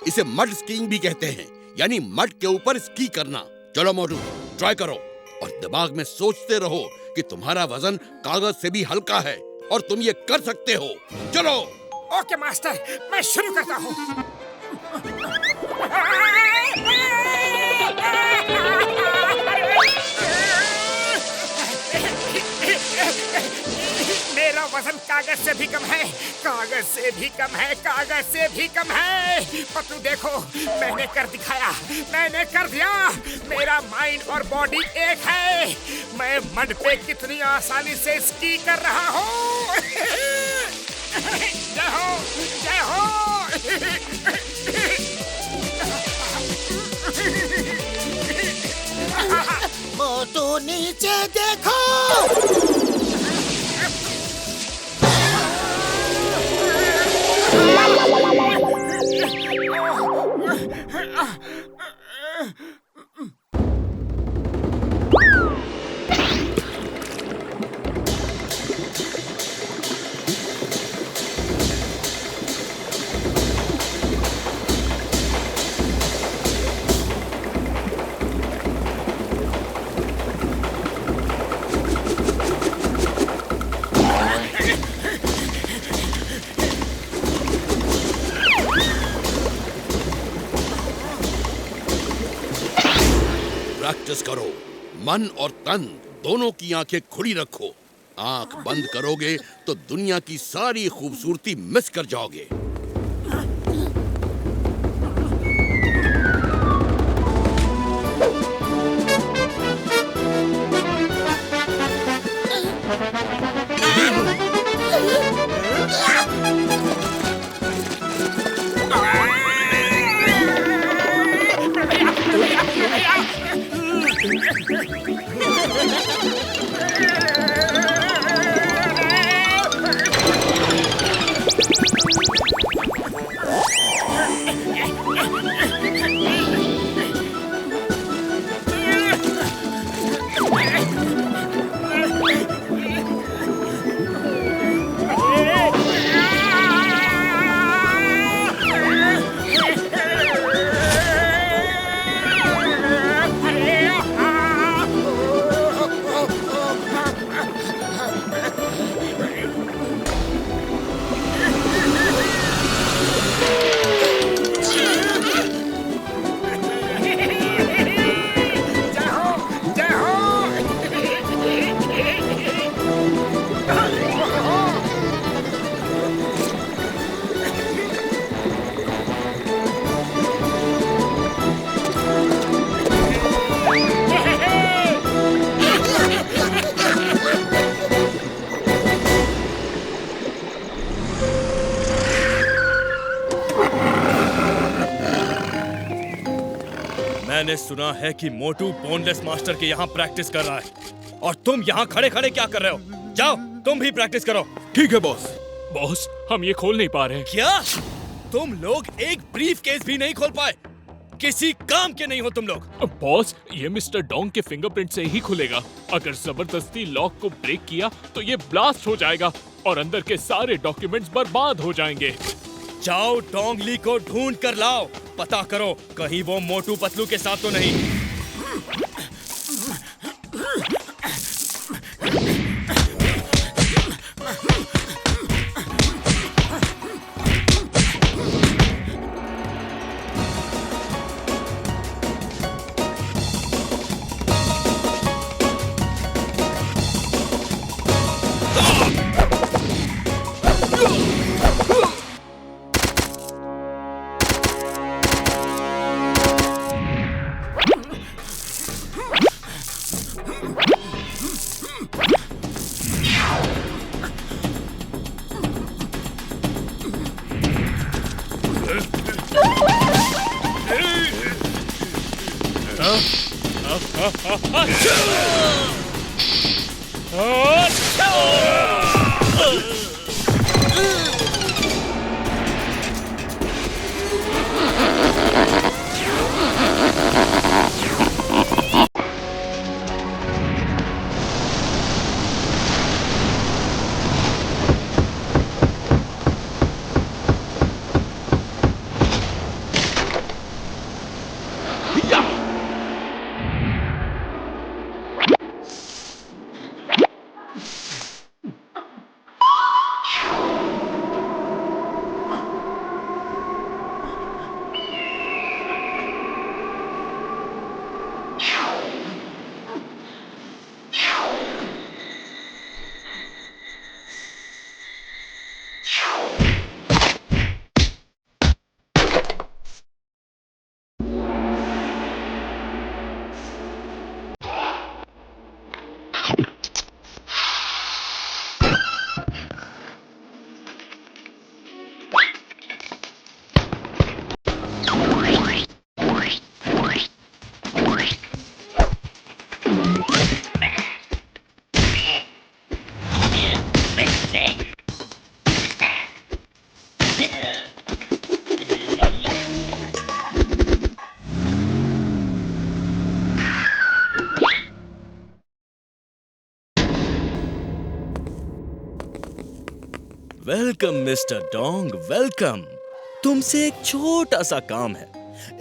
इसे मड स्कीइंग भी कहते हैं, यानी मड के ऊपर स्की करना। चलो मोटू, ट्राई करो और दिमाग में सोचते रहो कि तुम्हारा वजन कागज से भी हल्का है और तुम ये कर सकते हो। चलो।
ओके मास्टर, मैं शुरू करता हूँ। मेरा वजन कागज से भी कम है, कागज से भी कम है, कागज से भी कम है। पतलू देखो, मैंने कर दिखाया, मैंने कर दिया। मेरा माइंड और बॉडी एक है। मैं मड पे कितनी आसानी से स्की कर रहा हूँ। जय हो, जय हो।
मोटू नीचे देखो।
प्रैक्टिस करो। मन और तन दोनों की आंखें खुली रखो। आंख बंद करोगे तो दुनिया की सारी खूबसूरती मिस कर जाओगे।
मैंने सुना है कि मोटू बोनलेस मास्टर के यहाँ प्रैक्टिस कर रहा है और तुम यहाँ खड़े खड़े क्या कर रहे हो? जाओ तुम भी प्रैक्टिस करो।
ठीक है बॉस। बॉस, हम ये खोल नहीं पा रहे।
क्या तुम लोग एक ब्रीफ केस भी नहीं खोल पाए? किसी काम के नहीं हो तुम लोग।
बॉस, ये मिस्टर डोंग के फिंगरप्रिंट से ही खुलेगा। अगर जबरदस्ती लॉक को ब्रेक किया तो ये ब्लास्ट हो जाएगा और अंदर के सारे डॉक्यूमेंट्स बर्बाद हो जाएंगे।
जाओ डोंग ली को ढूंढ कर लाओ। पता करो कहीं वो मोटू पतलू के साथ तो नहीं। Welcome mister Dong, welcome. तुमसे एक छोटा सा काम है,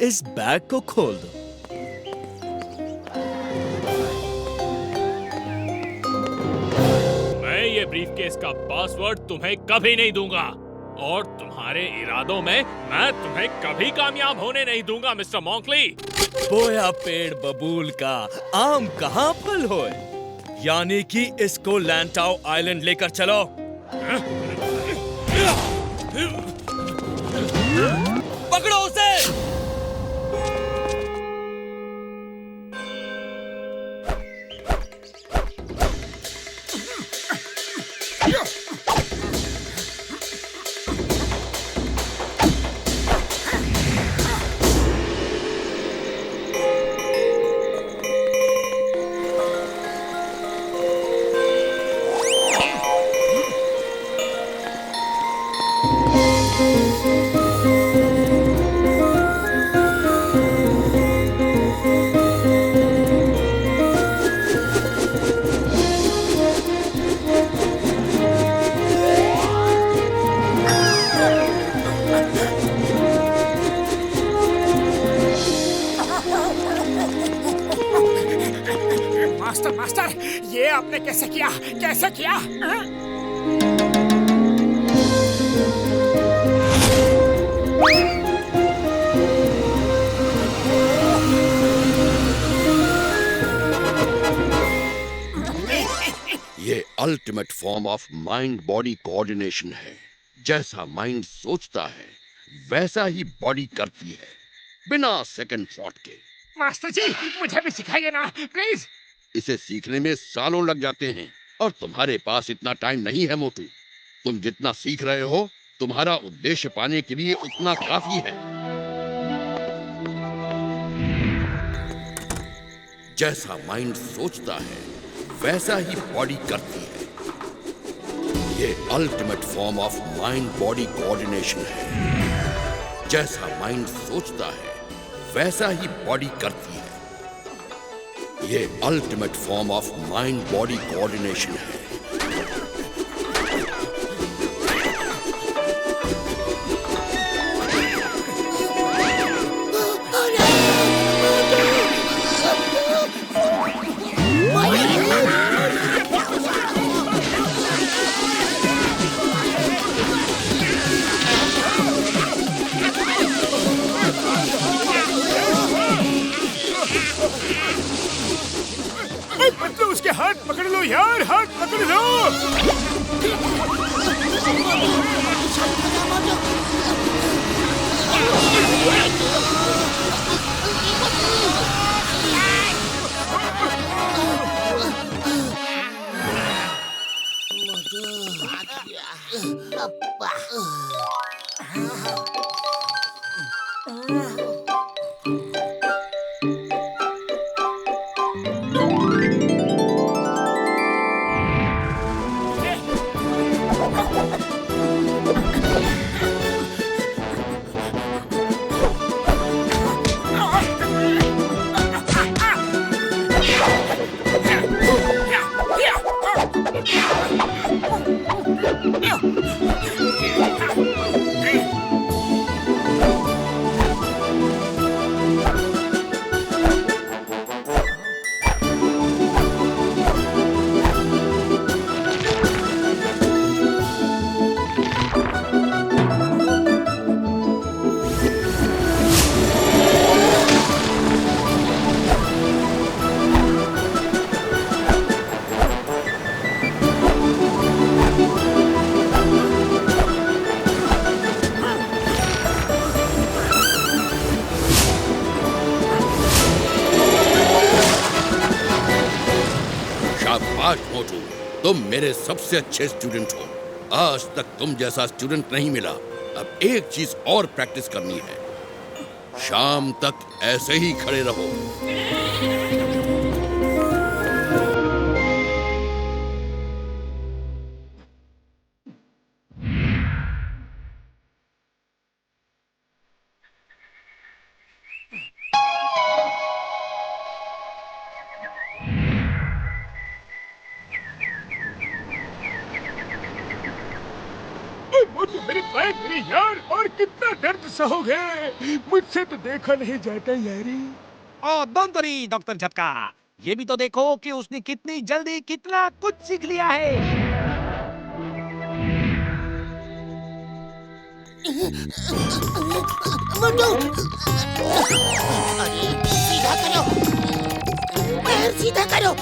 इस बैग को खोल दो।
मैं ये ब्रीफकेस का पासवर्ड तुम्हें कभी नहीं दूंगा और तुम्हारे इरादों में मैं तुम्हें कभी कामयाब होने नहीं दूंगा मिस्टर मॉन्कली।
बोया पेड़ बबूल का आम कहाँ फल होए, यानी कि इसको लैंटाओ आइलैंड लेकर चलो। पकड़ो उसे।
मास्टर, ये आपने कैसे किया? कैसे किया?
ये ultimate form of mind body coordination है। जैसा माइंड सोचता है वैसा ही बॉडी करती है, बिना सेकंड थॉट के।
मास्टर जी, मुझे भी सिखाइए ना प्लीज।
इसे सीखने में सालों लग जाते हैं और तुम्हारे पास इतना टाइम नहीं है मोटू। तुम जितना सीख रहे हो तुम्हारा उद्देश्य पाने के लिए उतना काफी है। जैसा माइंड सोचता है वैसा ही बॉडी करती है। ये ultimate form of mind body coordination है। जैसा माइंड सोचता है वैसा ही बॉडी करती है। ये ultimate form of mind body coordination है।
मतलब उसके हाथ पकड़ लो यार, हाथ पकड़ लो।
मोटू, तुम मेरे सबसे अच्छे स्टूडेंट हो। आज तक तुम जैसा स्टूडेंट नहीं मिला। अब एक चीज और प्रैक्टिस करनी है। शाम तक ऐसे ही खड़े रहो।
मोटू मेरे पैर मेरे यार, और कितना दर्द सहोगे, मुझसे तो देखा नहीं जाता यारी।
ओ डोंट वरी डॉक्टर झटका, ये भी तो देखो कि उसने कितनी जल्दी कितना कुछ सीख लिया है।
मोटू, अरे सीधा करो, पैर सीधा करो।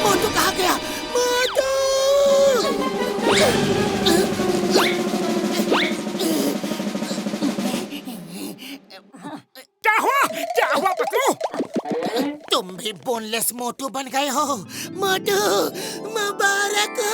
मोटू कहाँ गया? मोटू!
क्या हुआ? क्या हुआ पतलू?
तुम भी बोनलेस मोटू बन गए हो। मोटू मुबारक हो।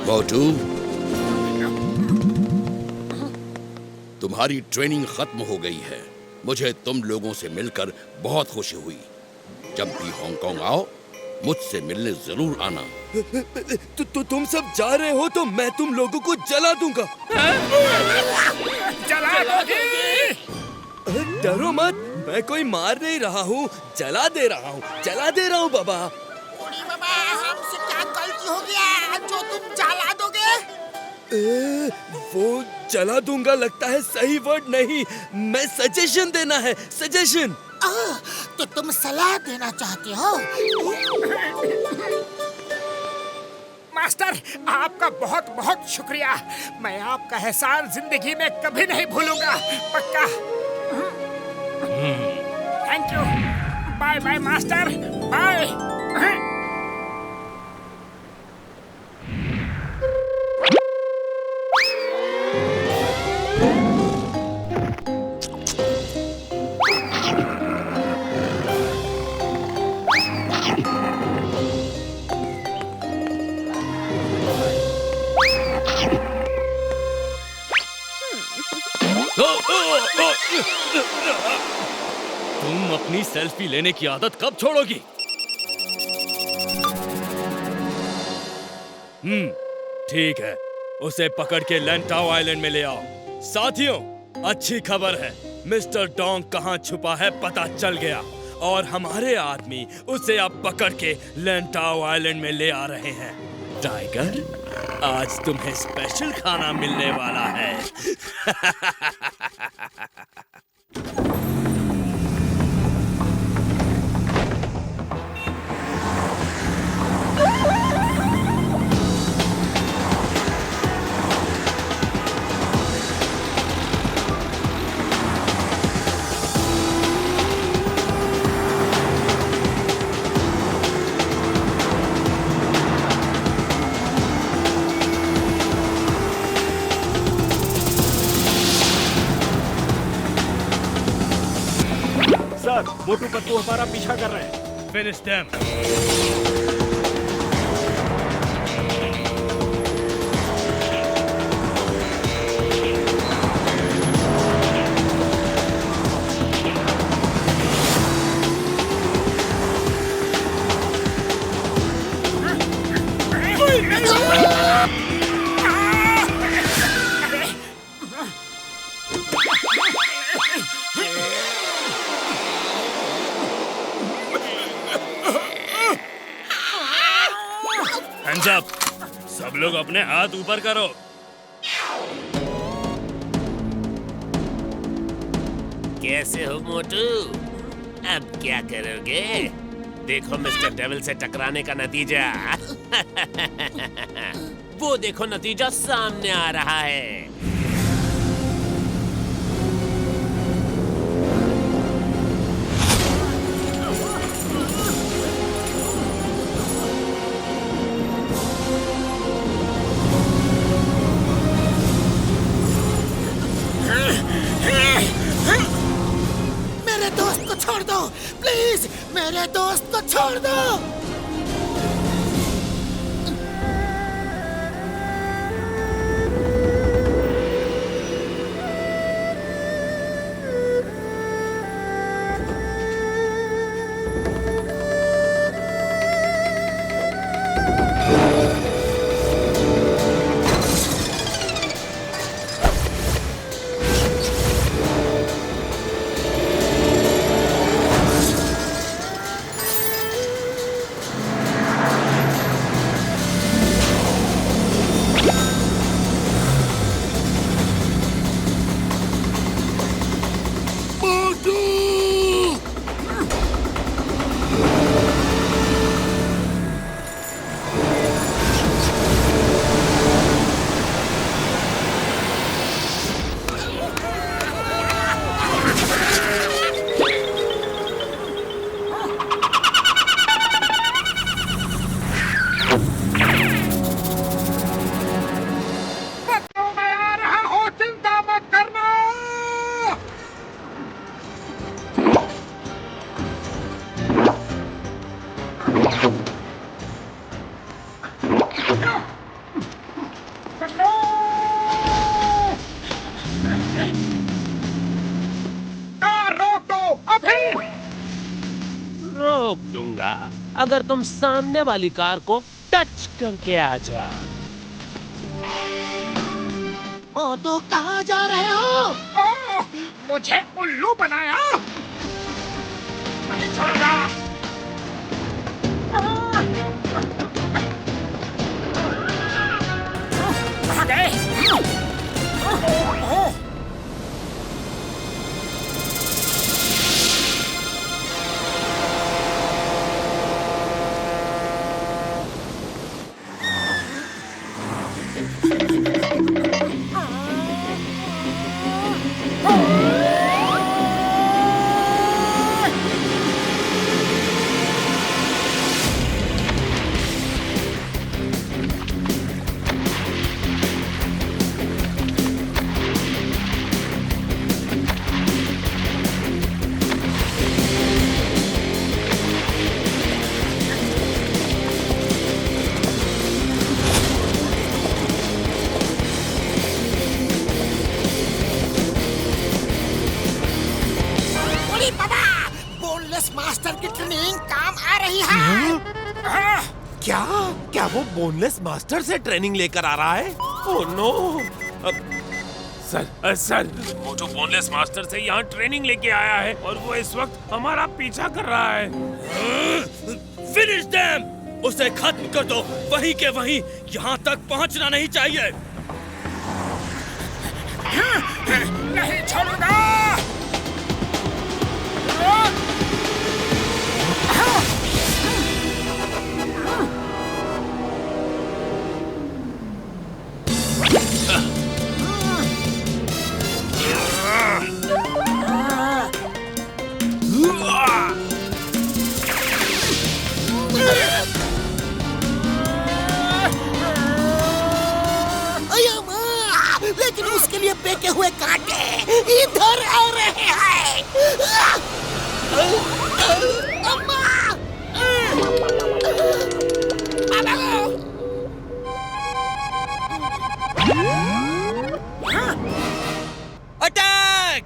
मोटू, तुम्हारी ट्रेनिंग खत्म हो गई है। मुझे तुम लोगों से मिलकर बहुत खुशी हुई। जब भी हांगकांग आओ मुझसे मिलने जरूर आना।
तुम सब जा रहे हो तो मैं तुम लोगों को जला दूंगा।
जला दोगे?
डरो मत, मैं कोई मार नहीं रहा हूँ, जला दे रहा हूँ, जला दे रहा हूँ बाबा।
बूढ़ी बाबा, हमसे क्या गलती हो गया जो तुम जला दोगे?
वो जला दूंगा लगता है सही वर्ड नहीं, मैं सजेशन देना है, सजेशन।
तो तुम सलाह देना चाहते हो?
मास्टर, आपका बहुत बहुत शुक्रिया। मैं आपका एहसान जिंदगी में कभी नहीं भूलूंगा, पक्का। Thank you. Bye bye master, bye.
तुम अपनी सेल्फी लेने की आदत कब छोड़ोगी? ठीक है, उसे पकड़ के लैंटाओ आइलैंड में ले आओ। साथियों, अच्छी खबर है, मिस्टर डोंग कहाँ छुपा है पता चल गया और हमारे आदमी उसे अब पकड़ के लैंटाओ आइलैंड में ले आ रहे हैं। टाइगर, आज तुम्हें स्पेशल खाना मिलने वाला है।
सर, मोटू पतलू हमारा पीछा कर रहे हैं।
Finish them. Hands up! सब लोग अपने हाथ ऊपर करो।
कैसे हो मोटू? अब क्या करोगे? देखो मिस्टर डेविल से टकराने का नतीजा। वो देखो नतीजा सामने आ रहा है।
मेरे दोस्त को छोड़ दो, प्लीज मेरे दोस्त को छोड़ दो।
रोक दूंगा अगर तुम सामने वाली कार को टच करके आ जाओ।
तो कहाँ जा रहे हो?
मुझे उल्लू बनाया। नहीं छोड़ूंगा। कहाँ गए?
क्या वो बोनलेस मास्टर से ट्रेनिंग लेकर आ रहा है? Oh no! Sir, Motu boneless master से यहाँ ट्रेनिंग लेके आया है और वो इस वक्त हमारा पीछा कर रहा है।
Finish them! उसे खत्म कर दो, वहीं के वहीं, यहाँ तक पहुँचना नहीं चाहिए।
नहीं छोड़ूंगा।
लेकिन उसके लिए फेंके हुए कांटे इधर आ रहे हैं।
अटैक!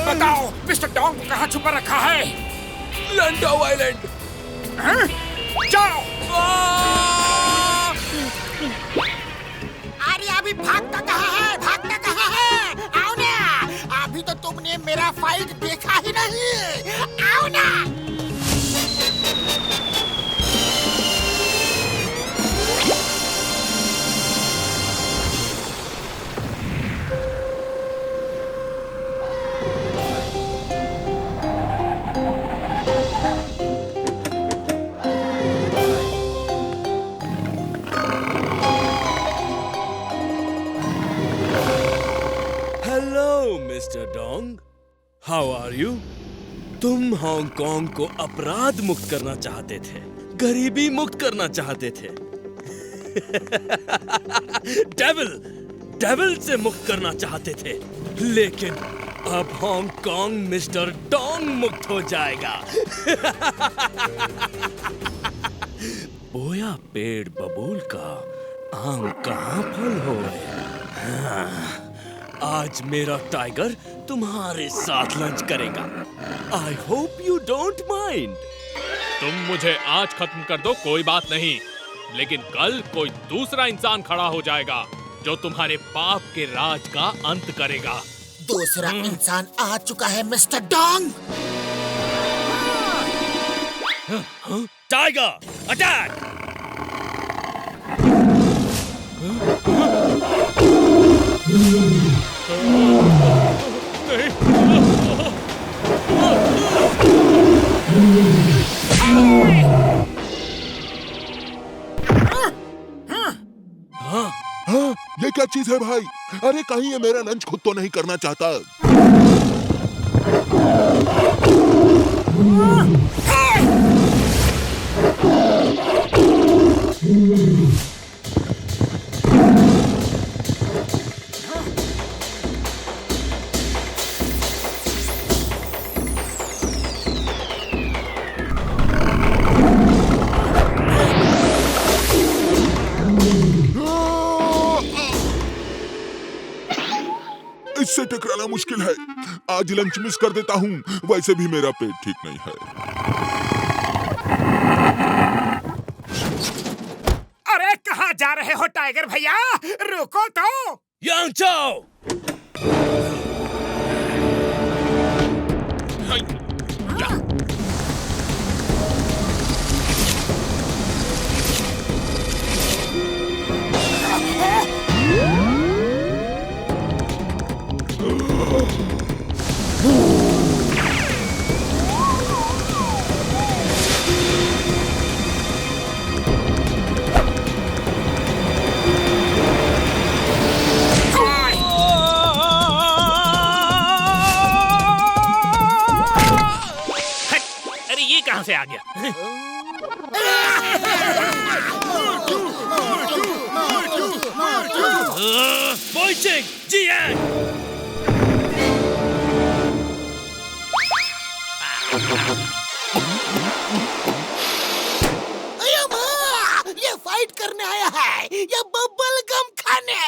बताओ मिस्टर डोंग को कहाँ छुपा रखा है?
Lando island.
जाओ।
नहीं, आओ ना।
Hello mister Dong, how are you? तुम हांगकांग को अपराध मुक्त करना चाहते थे, गरीबी मुक्त करना चाहते थे, डेविल से मुक्त करना चाहते थे, लेकिन अब हांगकांग मिस्टर डोंग मुक्त हो जाएगा। बोया पेड़ बबूल का आम कहाँ फल हो हाँ। आज मेरा टाइगर तुम्हारे साथ लंच करेगा। I hope you don't mind.
तुम मुझे आज खत्म कर दो कोई बात नहीं, लेकिन कल कोई दूसरा इंसान खड़ा हो जाएगा जो तुम्हारे पाप के राज का अंत करेगा।
दूसरा इंसान आ चुका है मिस्टर डोंग।
Tiger attack!
ये क्या चीज है भाई? अरे कहीं ये मेरा लंच खुद तो नहीं करना चाहता? इससे टकराना मुश्किल है। आज लंच मिस कर देता हूँ, वैसे भी मेरा पेट ठीक नहीं है।
अरे कहाँ जा रहे हो टाइगर भैया? रुको तो।
यांग चाओ!
कहां से आ गया?
बोइचिंग जियांग!
ये फाइट करने आया है या बबल गम खाने?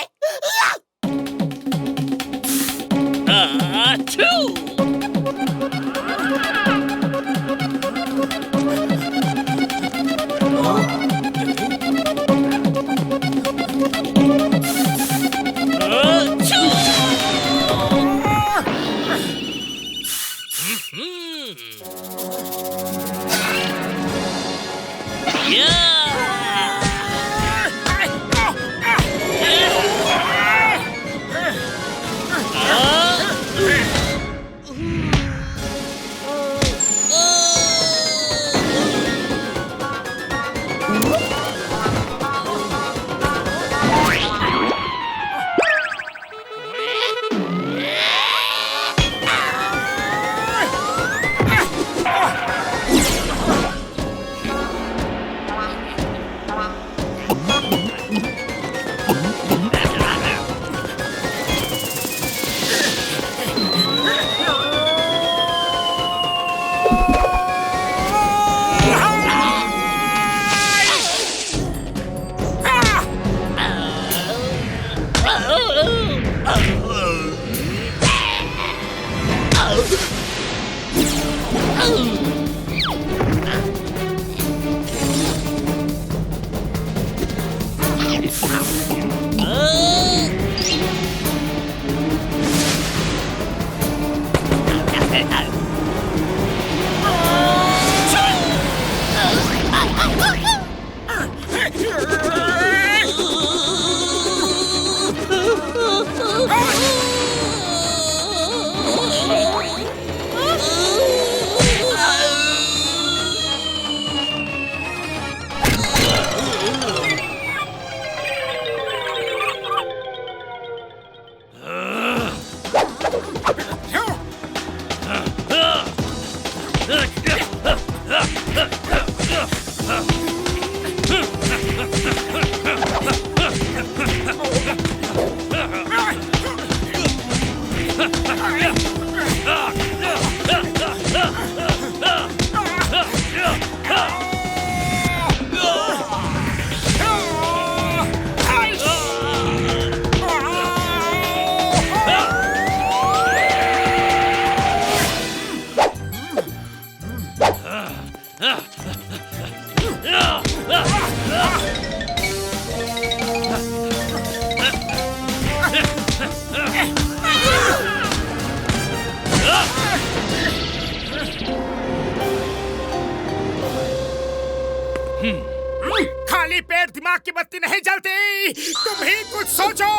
खाली पेट दिमाग की बत्ती नहीं जलती, तुम ही कुछ सोचो।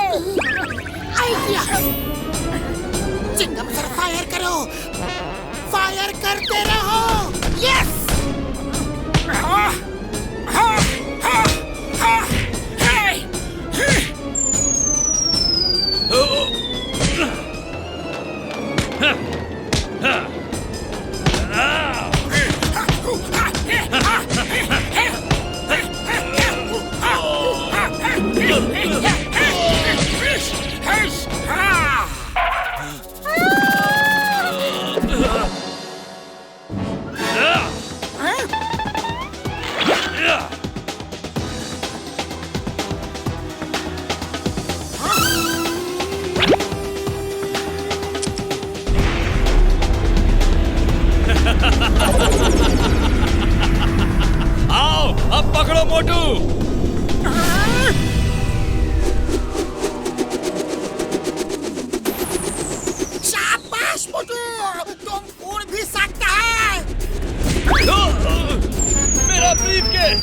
आइडिया। चिंगम सर फायर करो, फायर करते रहो। यस।
आओ, अब पकड़ो मोटू।
शाबाश मोटू, तुम उड़ भी सकता है।
मेरा ब्रीफकेस।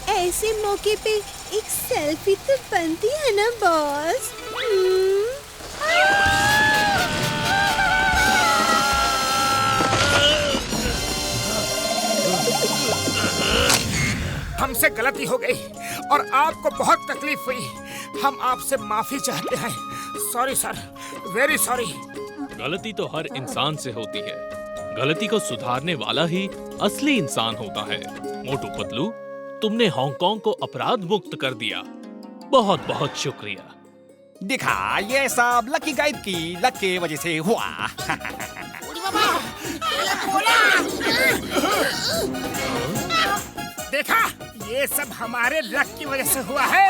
ऐसे मौके पे एक सेल्फी तो बनती है ना बॉस।
हमसे गलती हो गई और आपको बहुत तकलीफ हुई। हम आपसे माफी चाहते हैं। Sorry sir, very sorry.
गलती तो हर इंसान से होती है, गलती को सुधारने वाला ही असली इंसान होता है। मोटू पतलू, तुमने हांगकांग को अपराध मुक्त कर दिया, बहुत बहुत शुक्रिया।
दिखा, ये सब लकी गाइड की लक की वजह से हुआ।
देखा, ये सब हमारे लक की वजह से हुआ है।